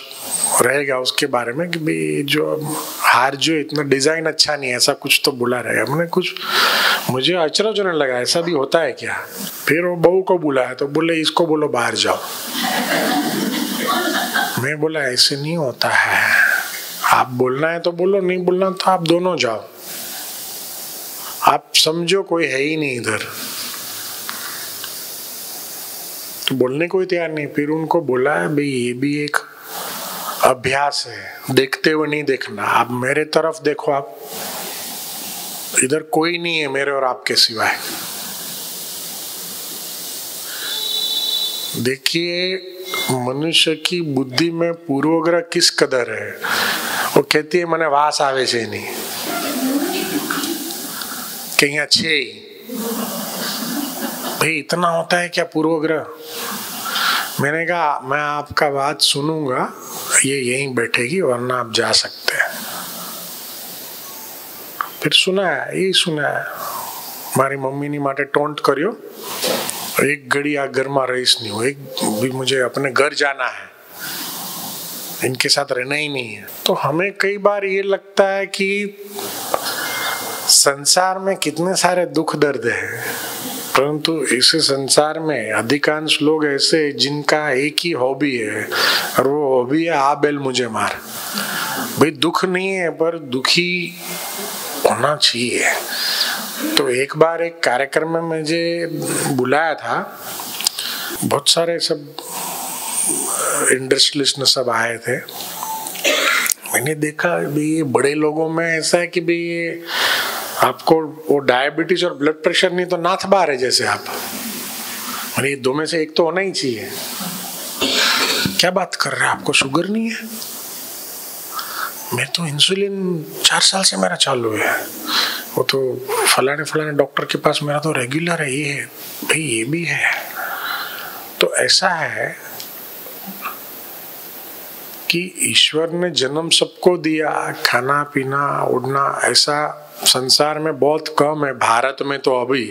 रहेगा उसके बारे में कि भाई जो हार जो इतना डिजाइन अच्छा नहीं है, ऐसा कुछ तो बुला रहेगा। मैंने कुछ मुझे अचरज होने लगा, ऐसा भी होता है क्या? फिर वो बहू को बुलाया तो बोले इसको बोलो बाहर जाओ। मैं बोला ऐसे नहीं होता है, आप बोलना है तो बोलो, नहीं बोलना तो आप दोनों जाओ। आप समझो कोई है ही नहीं इधर। तो बोलने को ही तैयार नहीं। फिर उनको बोला भाई ये भी एक अभ्यास है, देखते हुए नहीं देखना। आप मेरे तरफ देखो, आप इधर कोई नहीं है मेरे और आपके सिवाय। देखिए मनुष्य की बुद्धि में पूर्वग्रह किस कदर है। वो कहती है मने वास आवे छे नहीं कि यहाँ छे। भाई इतना होता है क्या पूर्वग्रह? मैंने कहा मैं आपका बात सुनूंगा, ये यहीं बैठेगी वरना आप जा सकते हैं। फिर सुना है, यही सुना है। मारी मम्मी ने माटे टोंट करियो, एक घड़ी आ घर में रहीश नहीं हो, एक भी मुझे अपने घर जाना है, इनके साथ रहना ही नहीं है। तो हमें कई बार ये लगता है कि संसार में कितने सारे दुख दर्द है, परंतु इस संसार में अधिकांश लोग ऐसे जिनका एक ही हॉबी है और वो हॉबी है आ बैल मुझे मार। भाई दुख नहीं है पर दुखी होना चाहिए। तो एक बार एक कार्यक्रम में मुझे बुलाया था, बहुत सारे सब इंडस्ट्रियलिस्ट ने सब आए थे। मैंने देखा भाई ये बड़े लोगों में ऐसा है कि भाई ये आपको वो डायबिटीज और ब्लड प्रेशर नहीं तो नाथ बार है जैसे आप, और ये दो में से एक तो होना ही चाहिए। क्या बात कर रहे हैं, आपको शुगर नहीं है? मैं तो इंसुलिन 4 साल से मेरा चालू है, वो तो फलाने फलाने डॉक्टर के पास मेरा तो रेगुलर है। ये है भाई, ये भी है। तो ऐसा है कि ईश्वर ने जन्म सबको दिया, खाना पीना उड़ना ऐसा संसार में बहुत कम है। भारत में तो अभी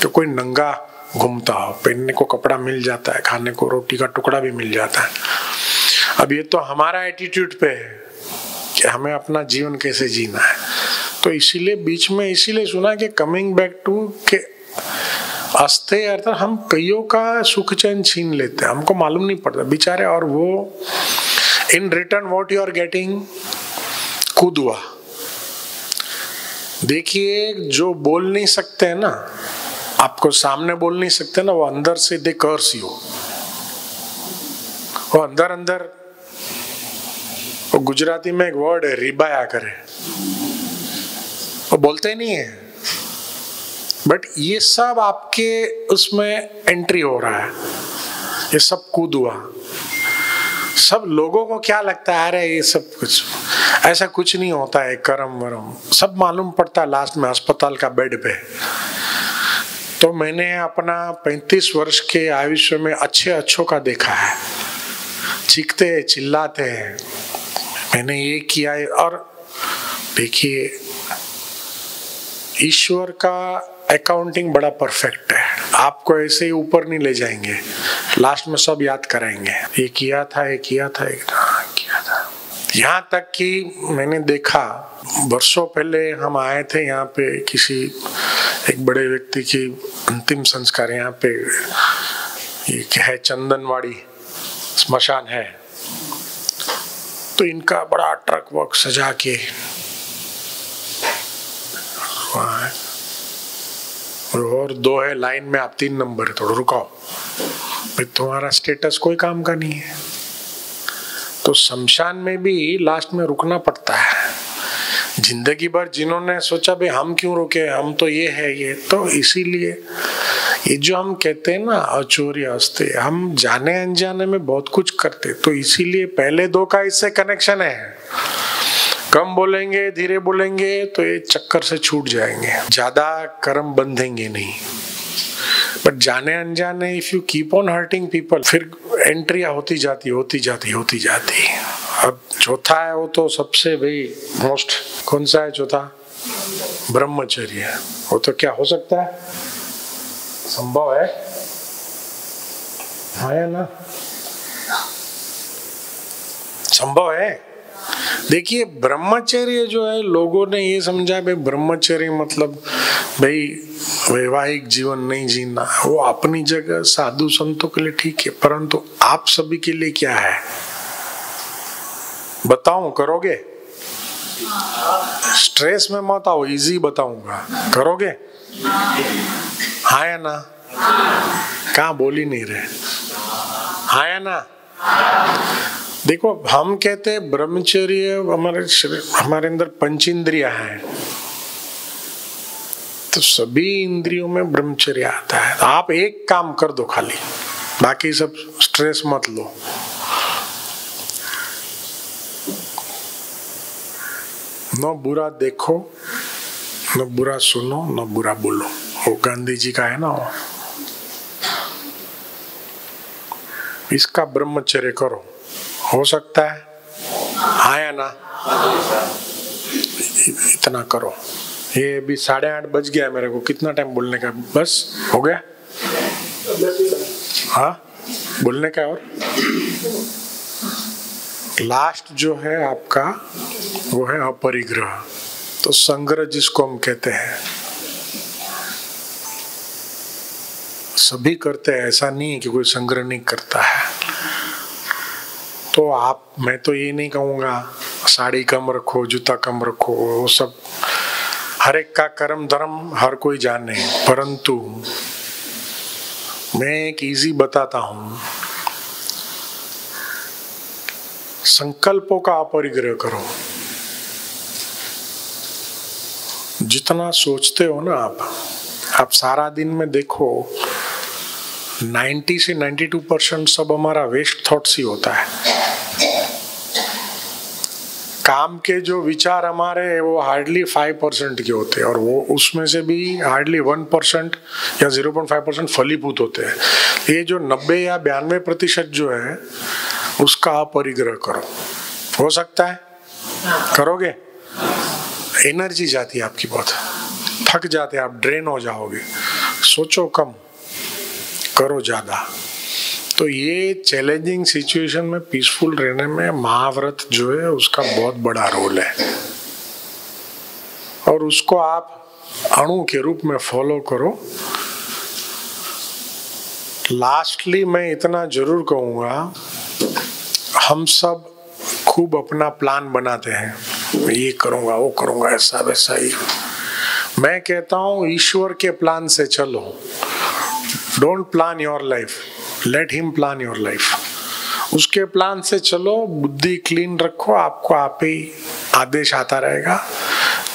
तो कोई नंगा घूमता हो, पहनने को कपड़ा मिल जाता है, खाने को रोटी का टुकड़ा भी मिल जाता है। अब ये तो हमारा एटीट्यूड पे है कि हमें अपना जीवन कैसे जीना है। तो इसीलिए बीच में इसीलिए सुना कि कमिंग बैक टू के अस्ते अर्थात हम कईयों का सुख चैन छीन लेते हैं, हमको मालूम नहीं पड़ता बेचारे। और वो in return what you are getting, कुदवा। देखिए जो बोल नहीं सकते हैं ना, आपको सामने बोल नहीं सकते ना, वो अंदर से दे कर्स यू। वो अंदर अंदर, वो गुजराती में एक वर्ड है रिबाया करे, वो बोलते नहीं है, बट ये सब आपके उसमें एंट्री हो रहा है, ये सब कूदुआ। सब लोगों को क्या लगता है, अरे ये सब कुछ ऐसा कुछ नहीं होता है, करम वरम सब मालूम पड़ता है लास्ट में अस्पताल का बेड पे। तो मैंने अपना 35 वर्ष के आयुष्य में अच्छों का देखा है, चीखते चिल्लाते हैं, मैंने ये किया है। और देखिए ईश्वर का अकाउंटिंग बड़ा परफेक्ट है, आपको ऐसे ही ऊपर नहीं ले जाएंगे, लास्ट में सब याद कराएंगे, ये किया था, ये किया था, किया था। यहाँ तक कि मैंने देखा वर्षों पहले हम आए थे यहाँ पे, किसी एक बड़े व्यक्ति की अंतिम संस्कार यहाँ पे, ये क्या है चंदनवाड़ी स्मशान है, तो इनका बड़ा ट्रक वर्क सजा के और 2 है लाइन में, आप 3 नंबर है, थोड़ा रुकाओ भाई, तुम्हारा स्टेटस कोई काम का नहीं है। तो शमशान में भी लास्ट में रुकना पड़ता है। जिंदगी भर जिन्होंने सोचा भाई हम क्यों रुके, हम तो ये है ये, तो इसीलिए ये जो हम कहते हैं ना अचोरी हस्ते, हम जाने अनजाने में बहुत कुछ करते, तो इसीलिए पहले 2 का इससे कनेक्शन है। कम बोलेंगे, धीरे बोलेंगे तो ये चक्कर से छूट जाएंगे, ज्यादा कर्म बंधेंगे नहीं। बट जाने अनजाने if you keep on hurting people, फिर एंट्रियां होती जाती। अब चौथा है वो तो सबसे भाई मोस्ट, कौन सा है चौथा? ब्रह्मचर्य। वो तो क्या हो सकता है, संभव है, हाँ या ना? संभव है। देखिए ब्रह्मचर्य जो है, लोगों ने ये समझा भाई ब्रह्मचर्य मतलब भाई वैवाहिक जीवन नहीं जीना, वो अपनी जगह साधु संतों के लिए ठीक है, परंतु आप सभी के लिए क्या है बताऊं, करोगे? स्ट्रेस में मत आओ, इजी बताऊंगा, करोगे? हाँ या ना? कहाँ बोल ही नहीं रहे, हाँ या ना? देखो हम कहते हैं ब्रह्मचर्य, हमारे अंदर 5 इंद्रियां हैं, तो सभी इंद्रियों में ब्रह्मचर्य आता है। आप एक काम कर दो खाली, बाकी सब स्ट्रेस मत लो। न बुरा देखो, न बुरा सुनो, न बुरा बोलो, वो गांधी जी का है ना, इसका ब्रह्मचर्य करो, हो सकता है, हाँ या ना? इतना करो। ये अभी 8:30 बज गया, मेरे को कितना टाइम बोलने का, बस हो गया? हाँ बोलने का। और लास्ट जो है आपका वो है अपरिग्रह, तो संग्रह जिसको हम कहते हैं, सभी करते हैं, ऐसा नहीं है कि कोई संग्रह नहीं करता है। तो आप, मैं तो ये नहीं कहूँगा साड़ी कम रखो, जूता कम रखो, वो सब हर एक का कर्म धर्म हर कोई जाने, परंतु मैं एक इजी बताता हूँ, संकल्पों का अपरिग्रह करो। जितना सोचते हो ना आप सारा दिन में देखो 90 से 92% सब हमारा वेस्ट थॉट्स ही होता है। काम के जो विचार हमारे वो हार्डली 5% के होते हैं, और वो उसमें से भी हार्डली 1% या 0.5% फलीभूत होते हैं। ये जो 90 या 92% जो है उसका अपरिग्रह करो, हो सकता है? करोगे? एनर्जी जाती है आपकी, बहुत थक जाते हैं आप, ड्रेन हो जाओगे। सोचो कम, करो ज्यादा। तो ये चैलेंजिंग सिचुएशन में पीसफुल रहने में महाव्रत जो है उसका बहुत बड़ा रोल है, और उसको आप अणु के रूप में फॉलो करो लास्टली मैं इतना जरूर कहूँगा, हम सब खूब अपना प्लान बनाते हैं, ये करूँगा वो करूँगा ऐसा वैसा ही। मैं कहता हूँ ईश्वर के प्लान से चलो। Don't plan your life, let him plan your life. उसके प्लान से चलो, बुद्धि क्लीन रखो, आपको आप ही आदेश आता रहेगा,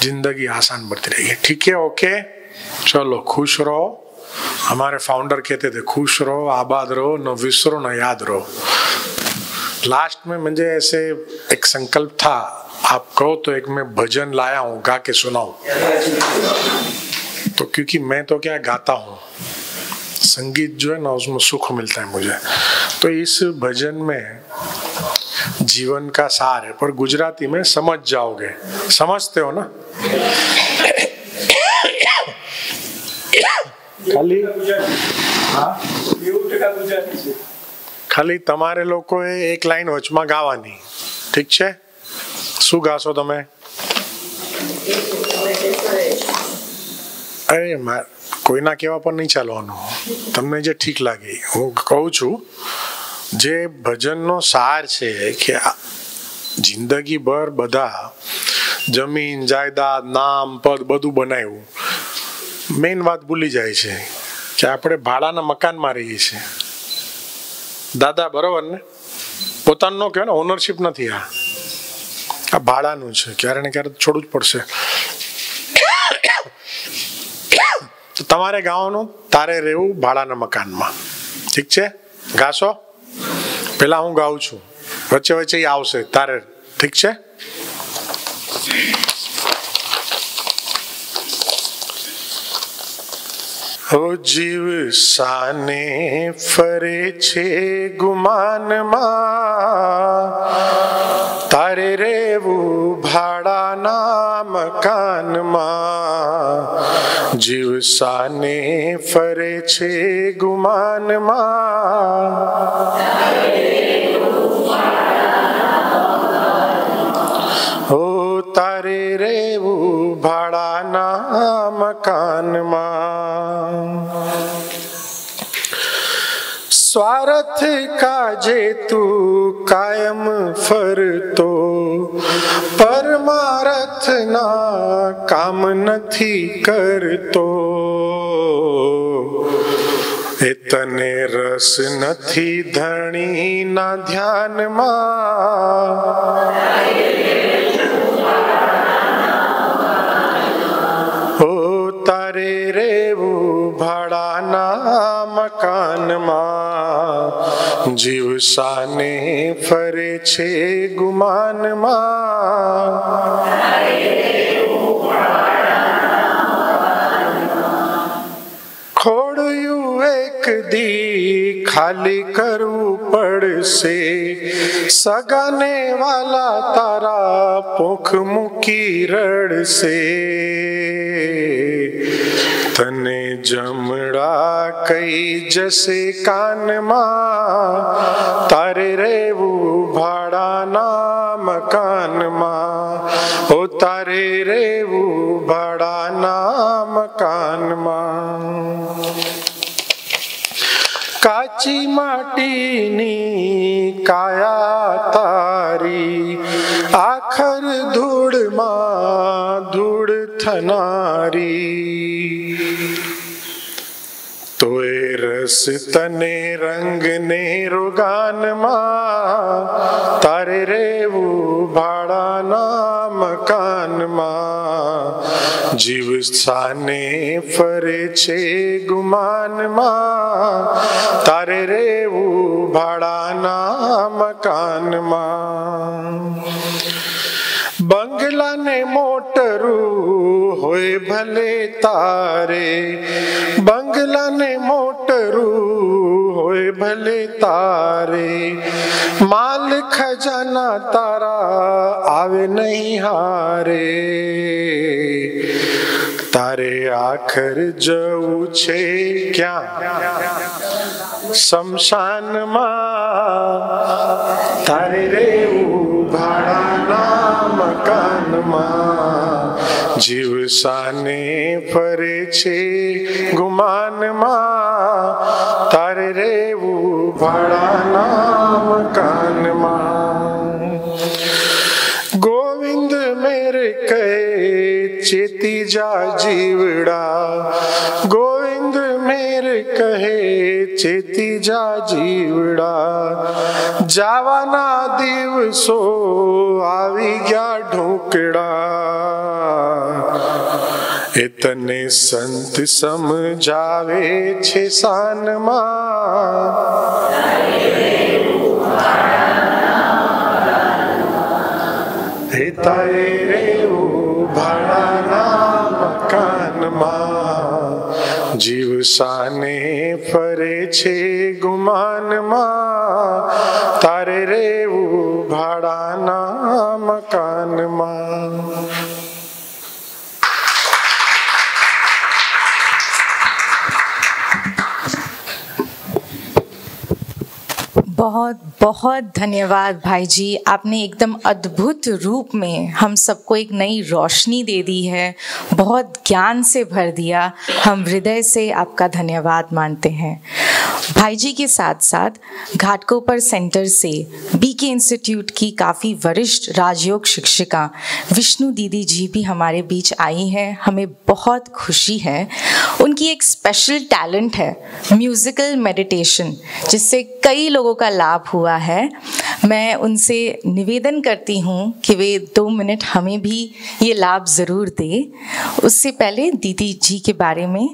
जिंदगी आसान बढ़ती रहेगी। ठीक है, ओके, चलो खुश रहो। हमारे फाउंडर कहते थे खुश रहो, आबाद रहो, न विसरो न याद रहो। लास्ट में मुझे ऐसे एक संकल्प था, आप कहो तो एक मैं भजन लाया हूँ, गा के सुनाऊं। तो क्योंकि मैं तो क्या गाता हूँ, संगीत जो है ना उसमें सुख मिलता है मुझे। तो इस भजन में जीवन का सार है, पर गुजराती में समझ जाओगे। समझते हो ना? ખાલી તમારે લોકોએ એક લાઈન વચમાં ગાવાની, ઠીક છે? શું ગાશો તમે? અરે કોઈના કહેવા પર નહીં ચાલવાનું, તમને જે ઠીક લાગે। હું કહું છું જે ભજનનો સાર છે કે જિંદગીભર બધા જમીન જાયદાદ નામ પદ બધું બનાવ્યું, મેઇન વાત ભૂલી જાય છે કે આપણે ભાડાના મકાનમાં રહીએ છીએ। દાદા બરોબર ને? પોતાનું ન કહેવાય ને, ઓનરશિપ નથી, આ ભાડાનું છે, ક્યારે ને ક્યારે છોડવું જ પડશે। તો તમારે ગાવાનું, તારે રહેવું ભાડાના મકાનમાં, ઠીક છે? ગાશો? પેલા હું ગાઉં છું, વચ્ચે વચ્ચે આવશે તારે, ઠીક છે? ઓ જીવ સાને ફરે છે ગુમાનમાં, તારે રેવું ભાડાના મકાનમાં। જીવ સાને ફરે છે ગુમાનમાં, ઓ તારે રેવું ભાડાના મકાનમાં। स्वार्थ काजे तू कायम फरतो, परमार्थ ना काम नथी करतो। तने रस नथी धणी ना ध्यान मां, ओ तारे रेवू भाड़ाना मकान मां। जीव साने फरे छे गुमान मां, खोड़यू एक दी खाली करू पड़से, सगाने वाला तारा पोख मुकी रड़से। तने जमड़ा कई जसे कान मां, तारे रेवू भाड़ाना मकान मां, ओ तारे रेवू भाड़ाना मकान मां। काची माटीनी काया तारी, आखर धूड़ मां धूड़ थनारी। तोए रस तने रंग ने रोगान मां, तारे रेवू भाड़ाना मकान मां। जीव साने फरे छे गुमान मां, तारे रेवू भाड़ाना मकान मां। बंगला ने मोटरू होए भले तारे, बंगला ने मोटरू होए भले तारे। माल खजाना तारा आवे नहीं हारे, तारे आखर जऊ छे क्या शमशान मां, तारे रेवू भाड़ाना मकान मां। જીવ સાને ફરે છે ગુમાનમાં, તારે રેવું ભાડાના મકાનમાં. ગોવિંદ મેરે કહે ચેતી જા જીવડા, ગોવિંદ મેરે કહે ચેતી જા જીવડા. જાવાના દિવસો આવી ગયા ઢોકડા, એ તને સંત સમજાવે છે સાનમાં. હે તારે રેવું ભાડાના મકાનમાં, જીવ સાને ફરે છે ગુમાનમાં, તારે રેવું ભાડાના મકાનમાં. बहुत बहुत धन्यवाद भाई जी, आपने एकदम अद्भुत रूप में हम सबको एक नई रोशनी दे दी है, बहुत ज्ञान से भर दिया. हम हृदय से आपका धन्यवाद मानते हैं. भाई जी के साथ साथ घाटकोपर सेंटर से बीके इंस्टीट्यूट की काफ़ी वरिष्ठ राजयोग शिक्षिका विष्णु दीदी जी भी हमारे बीच आई हैं. हमें बहुत खुशी है. उनकी एक स्पेशल टैलेंट है म्यूज़िकल मेडिटेशन, जिससे कई लोगों का लाभ हुआ है. मैं उनसे निवेदन करती हूँ कि वे 2 मिनट हमें भी ये लाभ ज़रूर दें. उससे पहले दीदी जी के बारे में,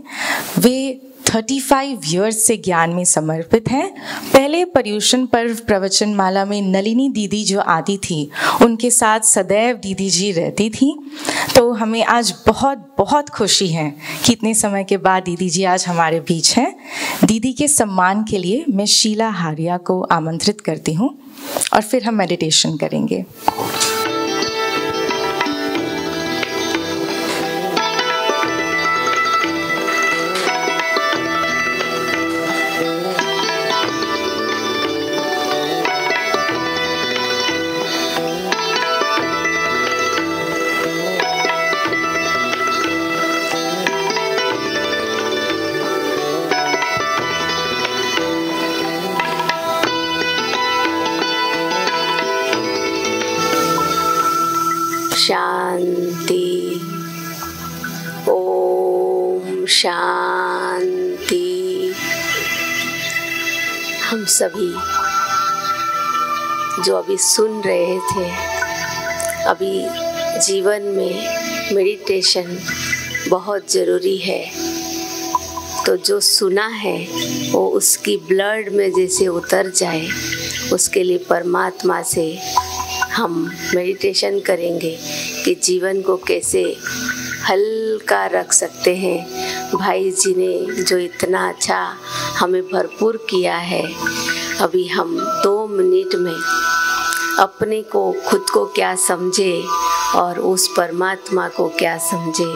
वे 35 ईयर्स से ज्ञान में समर्पित हैं. पहले पर्युषण पर्व प्रवचनमाला में नलिनी दीदी जो आती थी, उनके साथ सदैव दीदी जी रहती थी. तो हमें आज बहुत बहुत खुशी है कि इतने समय के बाद दीदी जी आज हमारे बीच हैं. दीदी के सम्मान के लिए मैं शीला हारिया को आमंत्रित करती हूँ और फिर हम मेडिटेशन करेंगे. शांति. ओम शांति. हम सभी जो अभी सुन रहे थे, अभी जीवन में मेडिटेशन बहुत ज़रूरी है. तो जो सुना है वो उसकी ब्लड में जैसे उतर जाए, उसके लिए परमात्मा से हम मेडिटेशन करेंगे कि जीवन को कैसे हल्का रख सकते हैं. भाई जी ने जो इतना अच्छा हमें भरपूर किया है, अभी हम 2 मिनट में अपने को, खुद को क्या समझे और उस परमात्मा को क्या समझे.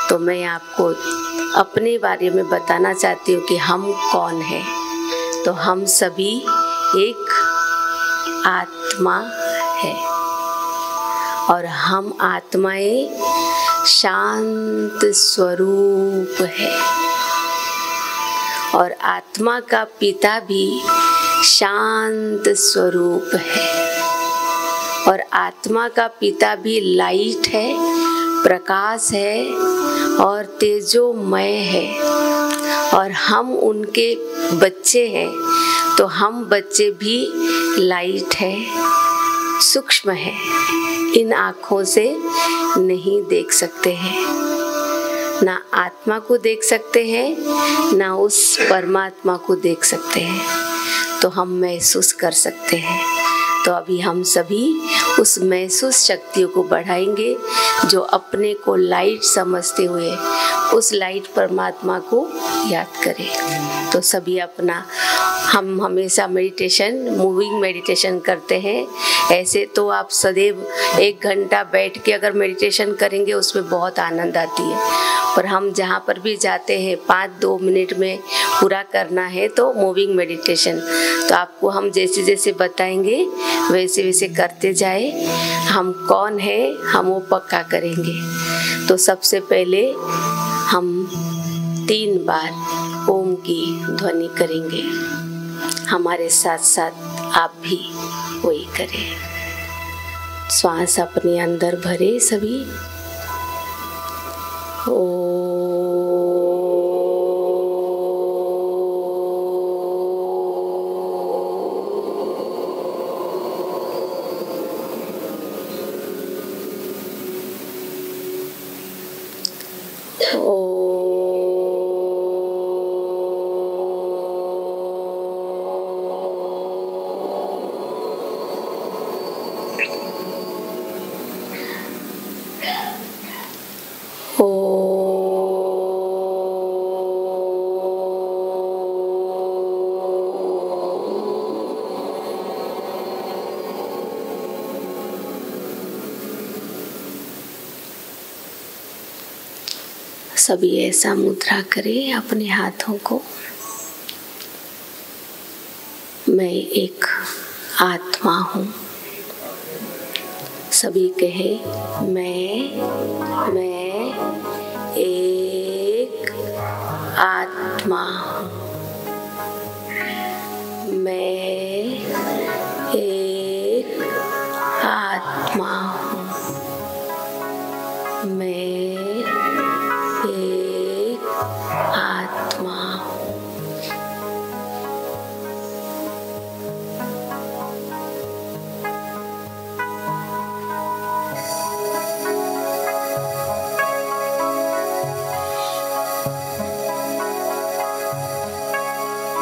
तो मैं आपको अपने बारे में बताना चाहती हूँ कि हम कौन हैं. तो हम सभी एक आत्मा है और हम आत्माएं शांत स्वरूप है. और आत्मा का पिता भी शांत स्वरूप है. और आत्मा का पिता भी लाइट है, प्रकाश है और तेजोमय है. और हम उनके बच्चे हैं, तो हम बच्चे भी लाइट है, सूक्ष्म है. इन आँखों से नहीं देख सकते हैं, ना आत्मा को देख सकते हैं, ना उस परमात्मा को देख सकते हैं. तो हम महसूस कर सकते हैं. तो अभी हम सभी उस महसूस शक्तियों को बढ़ाएंगे, जो अपने को लाइट समझते हुए उस लाइट परमात्मा को याद करें. तो सभी अपना हम हमेशा मेडिटेशन, मूविंग मेडिटेशन करते हैं। ऐसे तो आप सदैव 1 घंटा बैठ के अगर मेडिटेशन करेंगे उसमें बहुत आनंद आती है, पर हम जहाँ पर भी जाते हैं 5-2 मिनट में पूरा करना है तो मूविंग मेडिटेशन। तो आपको हम जैसे जैसे बताएंगे वैसे वैसे करते जाए। हम कौन है हम वो पक्का करेंगे। तो सबसे पहले हम 3 बार ओम की ध्वनि करेंगे। हमारे साथ साथ आप भी वही करें। श्वास अपने अंदर भरे सभी। सभी ऐसा मुद्रा करें अपने हाथों को। मैं एक आत्मा हूँ। सभी कहे मैं एक आत्मा हूँ। मैं एक आत्मा हूँ। मैं एक आत्मा हूँ।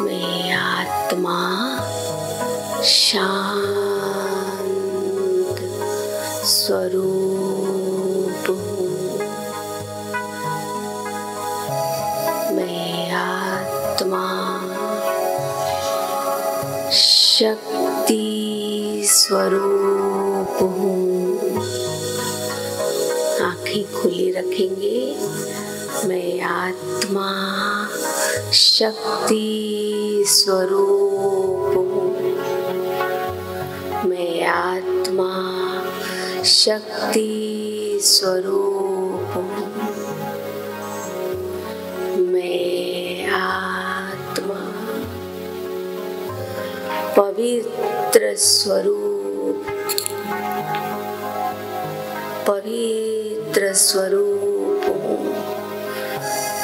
मैं आत्मा शांत स्वरूप हूँ। मैं आत्मा शक्ति स्वरूप हूँ। आँखें खुली रखेंगे। मैं आत्मा शक्ति स्वरूप हूँ। मैं आत्मा शक्ति स्वरूप हूँ। मैं आत्मा पवित्र स्वरूप, पवित्र स्वरूप हूँ।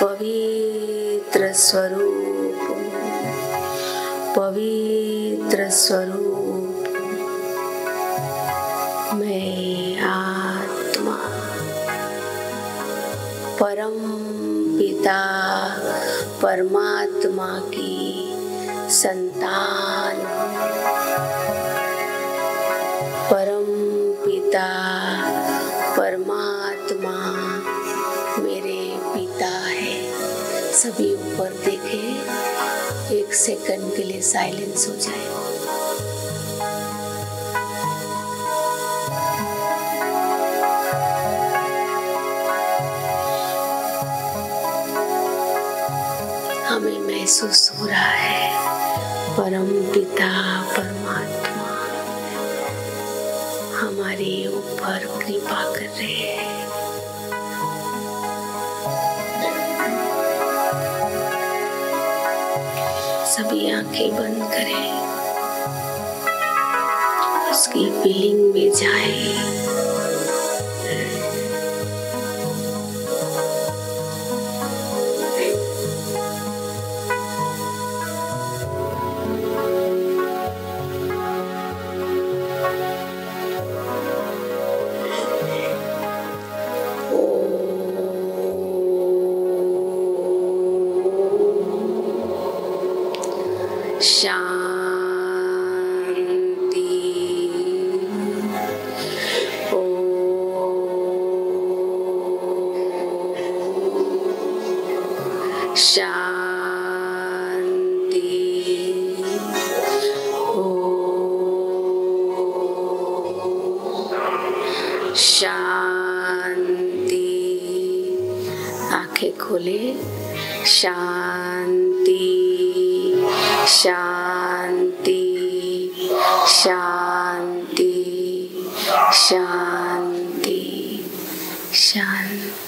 पवित्र स्वरूप हूँ। पवित्र स्वरूप। मैं आत्मा परम पिता परमात्मा की संतान। परम पिता परमात्मा मेरे पिता है। सभी ऊपर देखें। 1 सेकंड के लिए साइलेंस हो जाए। हमें महसूस हो रहा है परम पिता परमात्मा हमारे ऊपर कृपा कर रहे हैं। सभी आंखें बंद करें। उसकी फीलिंग में जाएं। शांति। शांति। आंखें खोले। शांति शांति शांति शांति शांति।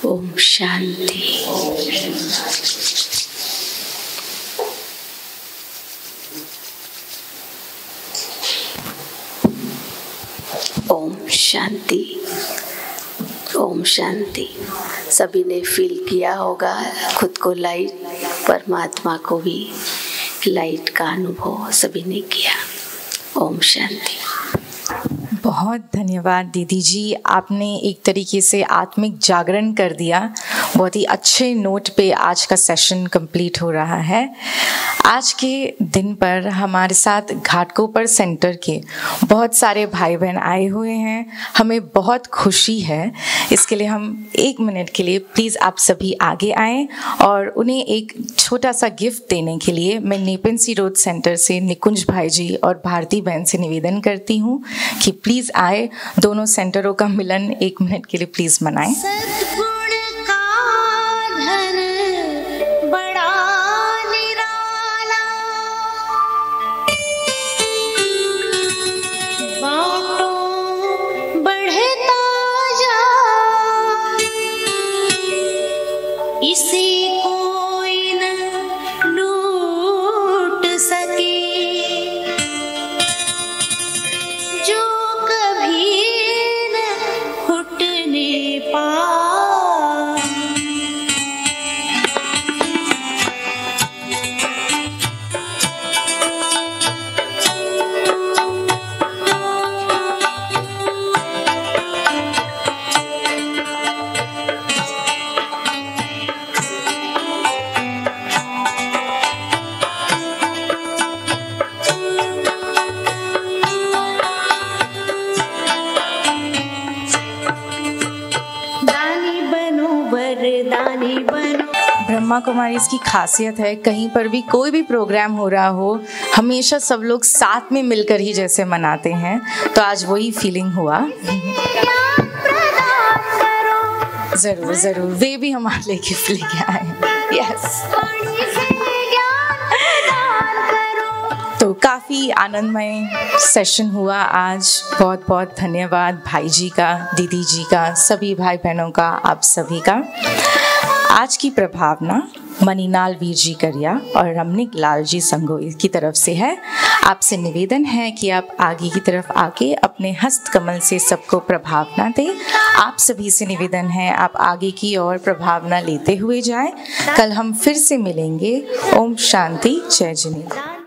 ओम शांति। ओम शांति। ओम शांति। सभी ने फील किया होगा खुद को लाइट, परमात्मा को भी लाइट का अनुभव सभी ने किया। ओम शांति। बहुत धन्यवाद दीदी जी, आपने एक तरीके से आत्मिक जागरण कर दिया। बहुत ही अच्छे नोट पे आज का सेशन कंप्लीट हो रहा है। आज के दिन पर हमारे साथ घाटकोपर सेंटर के बहुत सारे भाई बहन आए हुए हैं। हमें बहुत खुशी है। इसके लिए हम 1 मिनट के लिए प्लीज़ आप सभी आगे आएँ और उन्हें एक छोटा सा गिफ्ट देने के लिए मैं नेपेंसी रोड सेंटर से निकुंज भाई जी और भारती बहन से निवेदन करती हूँ कि प्लीज़ आए, दोनों सेंटरों का मिलन 1 मिनट के लिए प्लीज़ मनाएं। सद्गुण का धन बड़ा निराला, बांटो बढ़ता जा, इसे कोई न लूट सके, जो कभी न घुटने पाए। दानी बनो वरदानी बनो। ब्रह्मा कुमारी इसकी खासियत है, कहीं पर भी कोई भी प्रोग्राम हो रहा हो हमेशा सब लोग साथ में मिलकर ही जैसे मनाते हैं, तो आज वही फीलिंग हुआ। ज़रूर ज़रूर, वे भी हमारे लिए गिफ्ट लेके आए। यस, तो काफ़ी आनंदमय सेशन हुआ आज। बहुत बहुत धन्यवाद भाई जी का, दीदी जी का, सभी भाई बहनों का, आप सभी का। आज की प्रभावना मनीलाल वीर जी करिया और रमनिक लाल जी संगोई की तरफ से है। आपसे निवेदन है कि आप आगे की तरफ आके अपने हस्त कमल से सबको प्रभावना दें। आप सभी से निवेदन है आप आगे की ओर प्रभावना लेते हुए जाएं। कल हम फिर से मिलेंगे। ओम शांति, जय जिनेन्द्र।